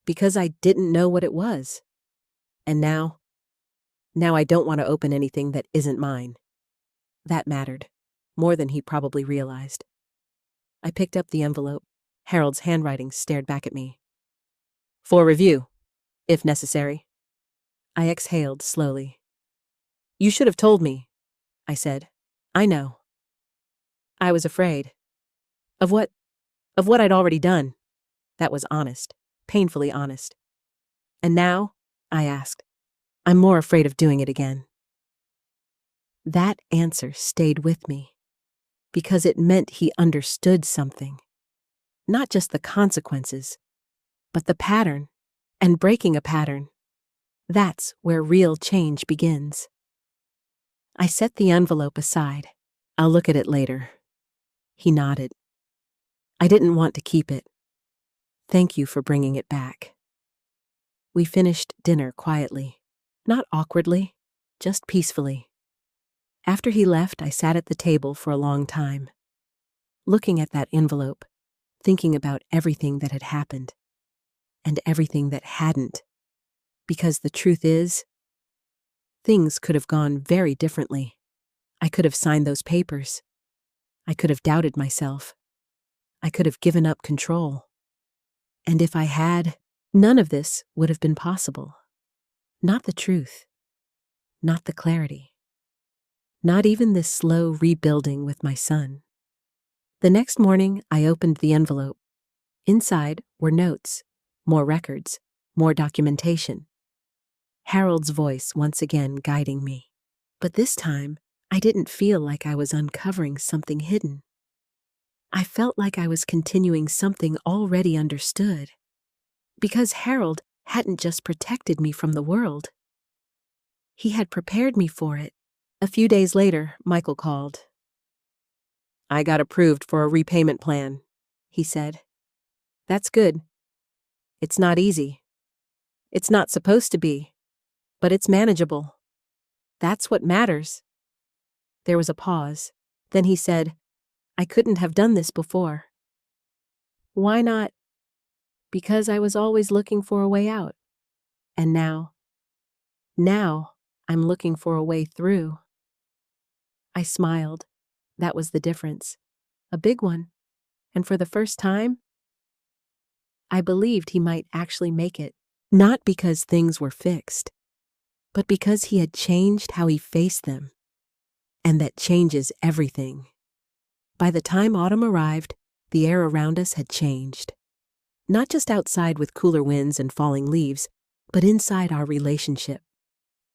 Because I didn't know what it was. And now I don't want to open anything that isn't mine. That mattered, more than he probably realized. I picked up the envelope. Harold's handwriting stared back at me. For review, if necessary. I exhaled slowly. You should have told me, I said. I know. I was afraid. Of what? Of what I'd already done. That was honest, painfully honest. And now, I asked, I'm more afraid of doing it again. That answer stayed with me, because it meant he understood something. Not just the consequences, but the pattern, and breaking a pattern. That's where real change begins. I set the envelope aside. I'll look at it later. He nodded. I didn't want to keep it. Thank you for bringing it back. We finished dinner quietly. Not awkwardly, just peacefully. After he left, I sat at the table for a long time, looking at that envelope, thinking about everything that had happened, and everything that hadn't. Because the truth is, things could have gone very differently. I could have signed those papers. I could have doubted myself. I could have given up control. And if I had, none of this would have been possible. Not the truth. Not the clarity. Not even this slow rebuilding with my son. The next morning, I opened the envelope. Inside were notes, more records, more documentation. Harold's voice once again guiding me. But this time, I didn't feel like I was uncovering something hidden. I felt like I was continuing something already understood. Because Harold hadn't just protected me from the world. He had prepared me for it. A few days later, Michael called. "I got approved for a repayment plan," he said. "That's good. It's not easy. It's not supposed to be. But it's manageable. That's what matters." There was a pause. Then he said, "I couldn't have done this before." "Why not?" "Because I was always looking for a way out. And now I'm looking for a way through." I smiled. That was the difference. A big one. And for the first time, I believed he might actually make it. Not because things were fixed, but because he had changed how he faced them. And that changes everything. By the time autumn arrived, the air around us had changed. Not just outside with cooler winds and falling leaves, but inside our relationship.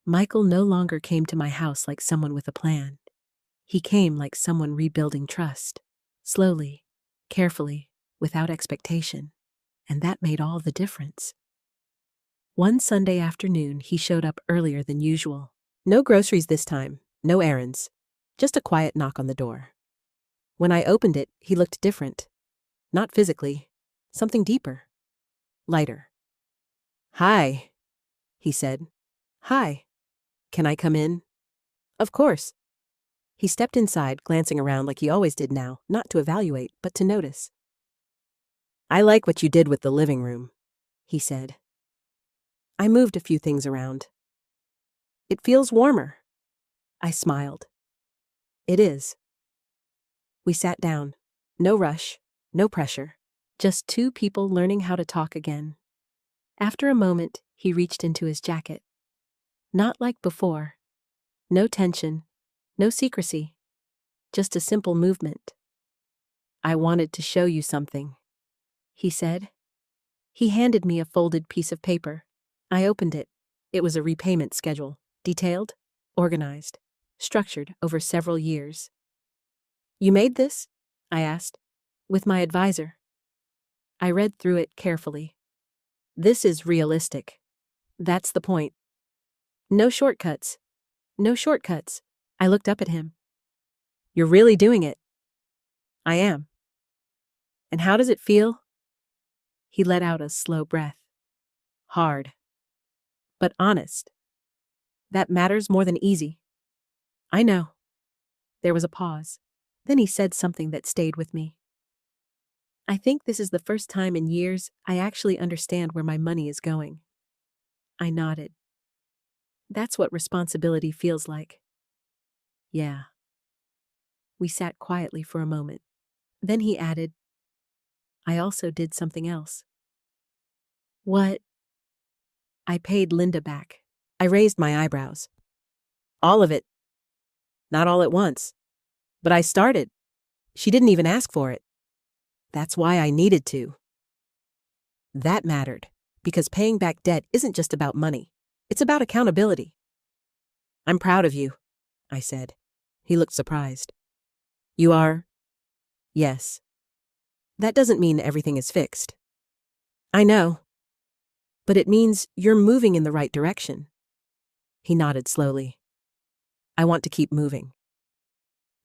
Michael no longer came to my house like someone with a plan. He came like someone rebuilding trust. Slowly, carefully, without expectation. And that made all the difference. One Sunday afternoon, he showed up earlier than usual. No groceries this time, no errands. Just a quiet knock on the door. When I opened it, he looked different. Not physically, something deeper. Lighter. "Hi," he said. "Hi. Can I come in?" "Of course." He stepped inside, glancing around like he always did now, not to evaluate, but to notice. "I like what you did with the living room," he said. I moved a few things around. "It feels warmer." I smiled. "It is." We sat down. No rush, no pressure. Just two people learning how to talk again. After a moment, he reached into his jacket. Not like before. No tension, no secrecy. Just a simple movement. "I wanted to show you something," he said. He handed me a folded piece of paper. I opened it. It was a repayment schedule, detailed, organized, structured over several years. "You made this?" I asked. "With my advisor." I read through it carefully. This is realistic. That's the point. No shortcuts. No shortcuts. I looked up at him. "You're really doing it." "I am." "And how does it feel?" He let out a slow breath. "Hard. But honest. That matters more than easy." "I know." There was a pause. Then he said something that stayed with me. "I think this is the first time in years I actually understand where my money is going." I nodded. "That's what responsibility feels like." "Yeah." We sat quietly for a moment. Then he added, "I also did something else." "What?" "I paid Linda back." I raised my eyebrows. "All of it. Not all at once. But I started. She didn't even ask for it. That's why I needed to." That mattered, because paying back debt isn't just about money. It's about accountability. "I'm proud of you," I said. He looked surprised. "You are?" "Yes." "That doesn't mean everything is fixed." "I know. But it means you're moving in the right direction." He nodded slowly. "I want to keep moving."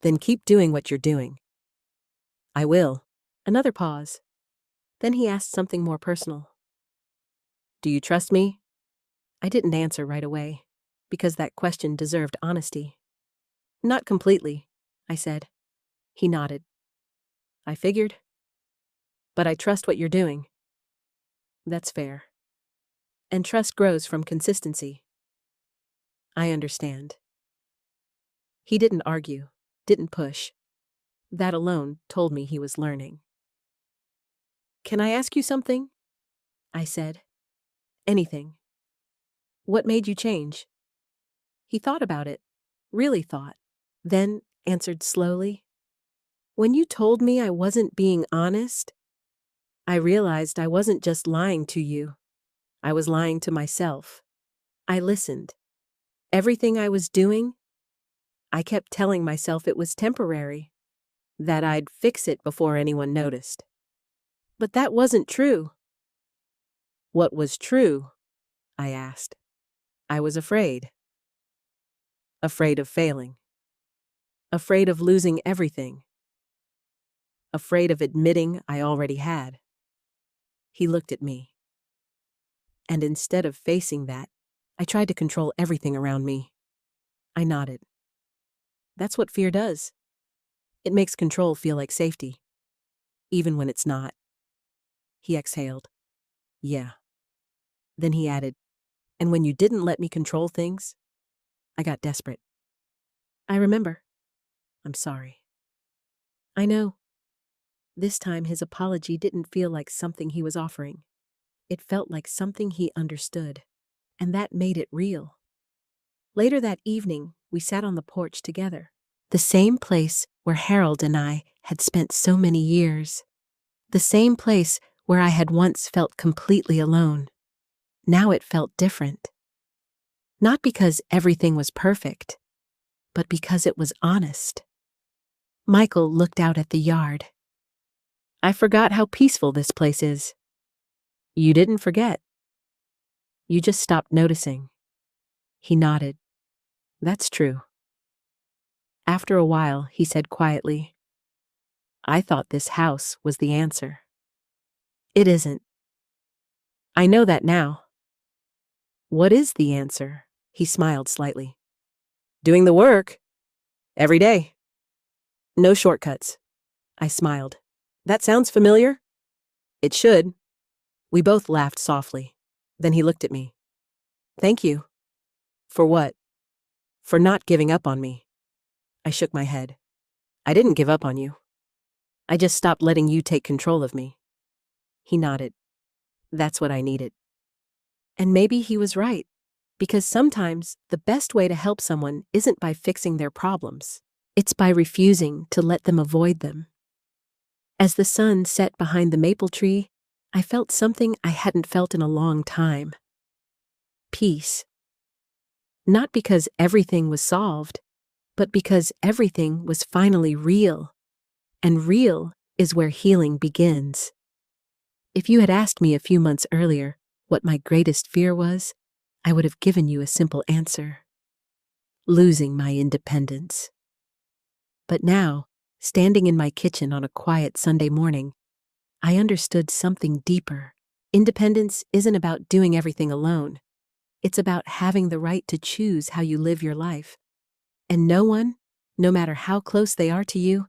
"Then keep doing what you're doing." "I will." Another pause. Then he asked something more personal. "Do you trust me?" I didn't answer right away, because that question deserved honesty. "Not completely," I said. He nodded. "I figured. But I trust what you're doing." "That's fair. And trust grows from consistency." "I understand." He didn't argue, didn't push. That alone told me he was learning. "Can I ask you something?" I said. "Anything." "What made you change?" He thought about it, really thought, then answered slowly. "When you told me I wasn't being honest, I realized I wasn't just lying to you. I was lying to myself. I listened. Everything I was doing, I kept telling myself it was temporary, that I'd fix it before anyone noticed. But that wasn't true." "What was true?" I asked. "I was afraid." Afraid of failing. Afraid of losing everything. Afraid of admitting I already had. He looked at me. And instead of facing that, I tried to control everything around me. I nodded. That's what fear does. It makes control feel like safety, even when it's not. He exhaled. Yeah. Then he added, and when you didn't let me control things, I got desperate. I remember. I'm sorry. I know. This time his apology didn't feel like something he was offering. It felt like something he understood, and that made it real. Later that evening, we sat on the porch together, the same place where Harold and I had spent so many years, the same place where I had once felt completely alone. Now it felt different. Not because everything was perfect, but because it was honest. Michael looked out at the yard. I forgot how peaceful this place is. You didn't forget. You just stopped noticing. He nodded. That's true. After a while, he said quietly, I thought this house was the answer. It isn't. I know that now. What is the answer? He smiled slightly. Doing the work. Every day. No shortcuts. I smiled. That sounds familiar? It should. We both laughed softly. Then he looked at me. Thank you. For what? For not giving up on me. I shook my head. I didn't give up on you. I just stopped letting you take control of me. He nodded. That's what I needed. And maybe he was right, because sometimes the best way to help someone isn't by fixing their problems. It's by refusing to let them avoid them. As the sun set behind the maple tree, I felt something I hadn't felt in a long time. Peace. Not because everything was solved, but because everything was finally real. And real is where healing begins. If you had asked me a few months earlier what my greatest fear was, I would have given you a simple answer. Losing my independence. But now, standing in my kitchen on a quiet Sunday morning, I understood something deeper. Independence isn't about doing everything alone. It's about having the right to choose how you live your life. And no one, no matter how close they are to you,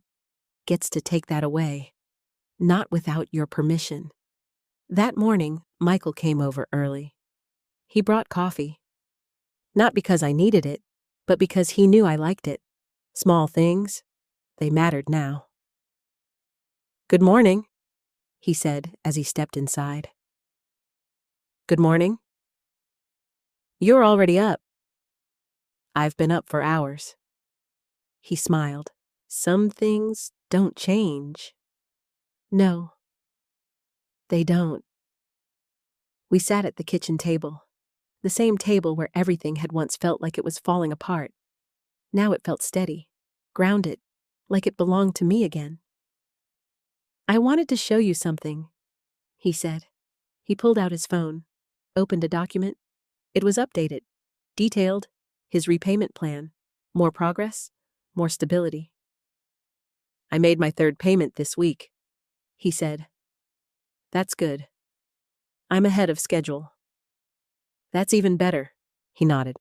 gets to take that away. Not without your permission. That morning, Michael came over early. He brought coffee. Not because I needed it, but because he knew I liked it. Small things, they mattered now. Good morning, he said as he stepped inside. Good morning. You're already up. I've been up for hours. He smiled. Some things don't change. No, they don't. We sat at the kitchen table, the same table where everything had once felt like it was falling apart. Now it felt steady, grounded, like it belonged to me again. I wanted to show you something, he said. He pulled out his phone, opened a document. It was updated, detailed, his repayment plan, more progress, more stability. I made my third payment this week, he said. That's good. I'm ahead of schedule. That's even better, he nodded.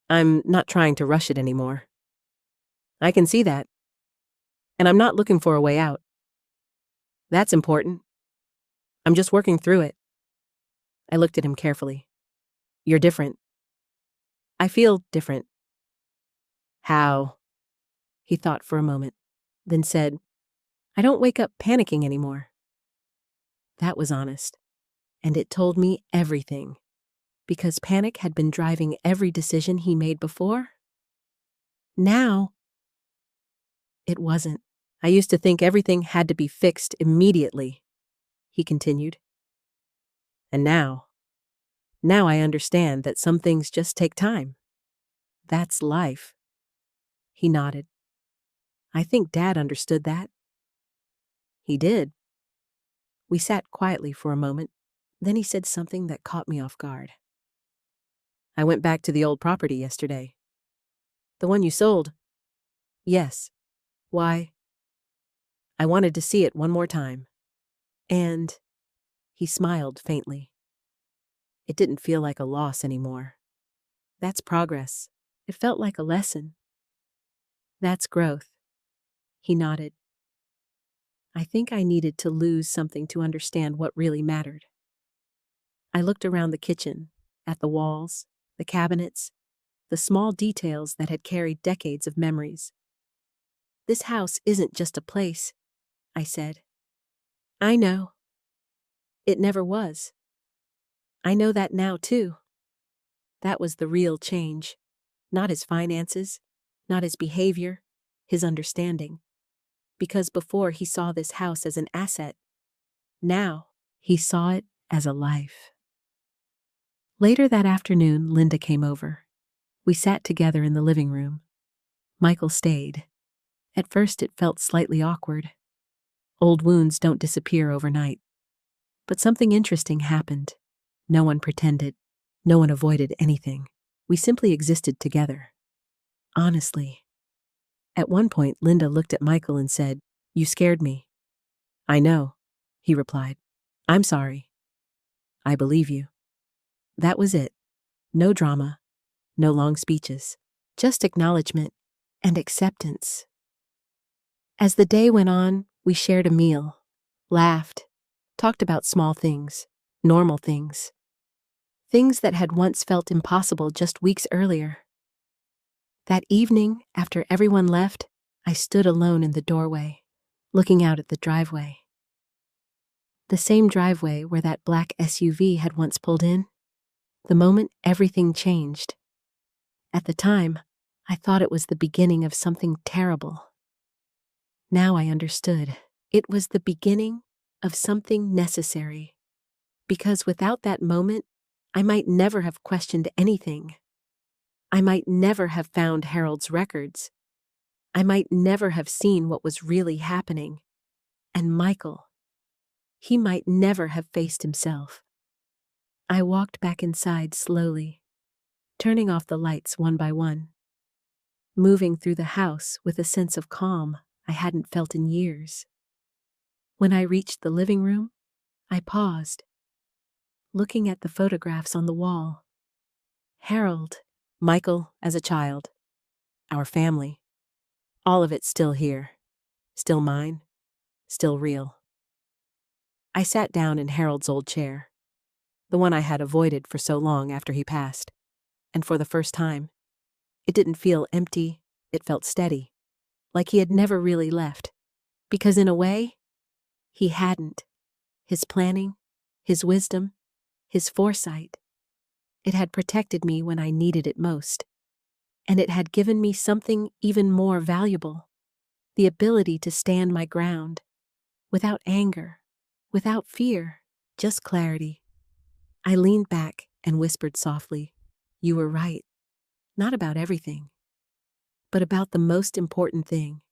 I'm not trying to rush it anymore. I can see that. And I'm not looking for a way out. That's important. I'm just working through it. I looked at him carefully. You're different. I feel different. How? He thought for a moment, then said, I don't wake up panicking anymore. That was honest, and it told me everything, because panic had been driving every decision he made before. Now, it wasn't. I used to think everything had to be fixed immediately, he continued. And now I understand that some things just take time. That's life. He nodded. I think Dad understood that. He did. We sat quietly for a moment. Then he said something that caught me off guard. I went back to the old property yesterday. The one you sold? Yes. Why? I wanted to see it one more time. And he smiled faintly. It didn't feel like a loss anymore. That's progress. It felt like a lesson. That's growth. He nodded. I think I needed to lose something to understand what really mattered. I looked around the kitchen, at the walls, the cabinets, the small details that had carried decades of memories. This house isn't just a place, I said. I know. It never was. I know that now, too. That was the real change. Not his finances, not his behavior, his understanding. Because before he saw this house as an asset, now he saw it as a life. Later that afternoon, Linda came over. We sat together in the living room. Michael stayed. At first it felt slightly awkward. Old wounds don't disappear overnight. But something interesting happened. No one pretended. No one avoided anything. We simply existed together. Honestly. At one point, Linda looked at Michael and said, "You scared me." "I know," he replied. "I'm sorry." "I believe you." That was it. No drama, no long speeches, just acknowledgement and acceptance. As the day went on, we shared a meal, laughed, talked about small things, normal things. Things that had once felt impossible just weeks earlier. That evening, after everyone left, I stood alone in the doorway, looking out at the driveway. The same driveway where that black SUV had once pulled in. The moment everything changed. At the time, I thought it was the beginning of something terrible. Now I understood. It was the beginning of something necessary. Because without that moment, I might never have questioned anything. I might never have found Harold's records. I might never have seen what was really happening. And Michael, he might never have faced himself. I walked back inside slowly, turning off the lights one by one, moving through the house with a sense of calm I hadn't felt in years. When I reached the living room, I paused, looking at the photographs on the wall. Harold, Michael as a child, our family, all of it still here, still mine, still real. I sat down in Harold's old chair, the one I had avoided for so long after he passed, and for the first time, it didn't feel empty, it felt steady, like he had never really left, because in a way, he hadn't. His planning, his wisdom, his foresight, it had protected me when I needed it most, and it had given me something even more valuable, the ability to stand my ground, without anger, without fear, just clarity. I leaned back and whispered softly, "You were right, not about everything, but about the most important thing,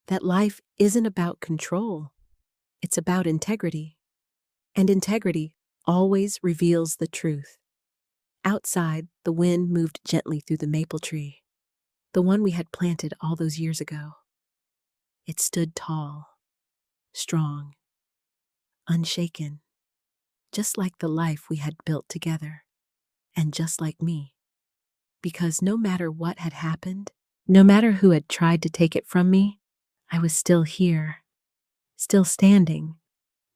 that life isn't about control, it's about integrity, and integrity always reveals the truth." Outside, the wind moved gently through the maple tree, the one we had planted all those years ago. It stood tall, strong, unshaken, just like the life we had built together, and just like me. Because no matter what had happened, no matter who had tried to take it from me, I was still here, still standing,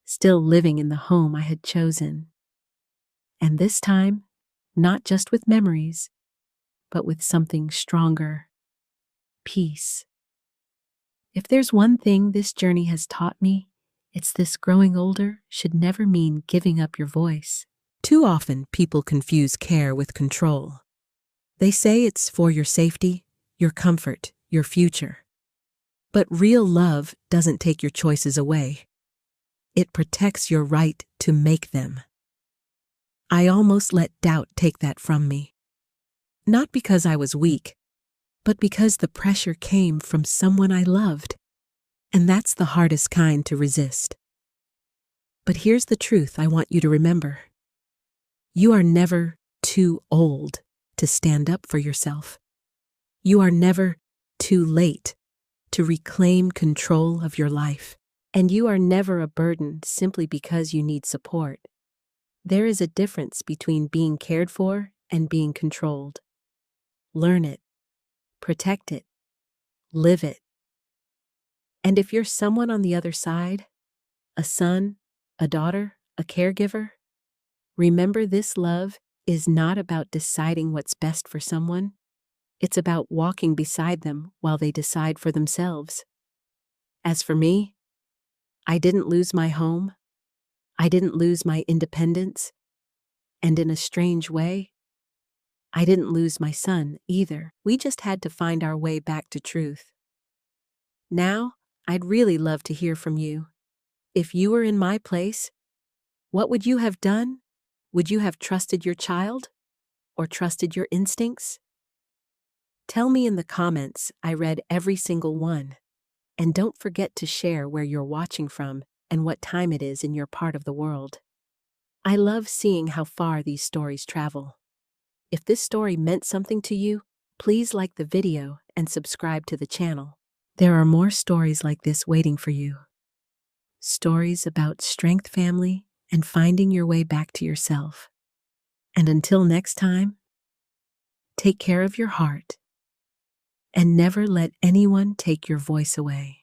still living in the home I had chosen. And this time, not just with memories, but with something stronger, peace. If there's one thing this journey has taught me, it's this: growing older should never mean giving up your voice. Too often, people confuse care with control. They say it's for your safety, your comfort, your future. But real love doesn't take your choices away. It protects your right to make them. I almost let doubt take that from me. Not because I was weak, but because the pressure came from someone I loved. And that's the hardest kind to resist. But here's the truth I want you to remember. You are never too old to stand up for yourself. You are never too late to reclaim control of your life. And you are never a burden simply because you need support. There is a difference between being cared for and being controlled. Learn it, protect it, live it. And if you're someone on the other side, a son, a daughter, a caregiver, remember this love is not about deciding what's best for someone. It's about walking beside them while they decide for themselves. As for me, I didn't lose my home. I didn't lose my independence. And in a strange way, I didn't lose my son either. We just had to find our way back to truth. Now, I'd really love to hear from you. If you were in my place, what would you have done? Would you have trusted your child? Or trusted your instincts? Tell me in the comments. I read every single one. And don't forget to share where you're watching from and what time it is in your part of the world. I love seeing how far these stories travel. If this story meant something to you, please like the video and subscribe to the channel. There are more stories like this waiting for you. Stories about strength, family, and finding your way back to yourself. And until next time, take care of your heart and never let anyone take your voice away.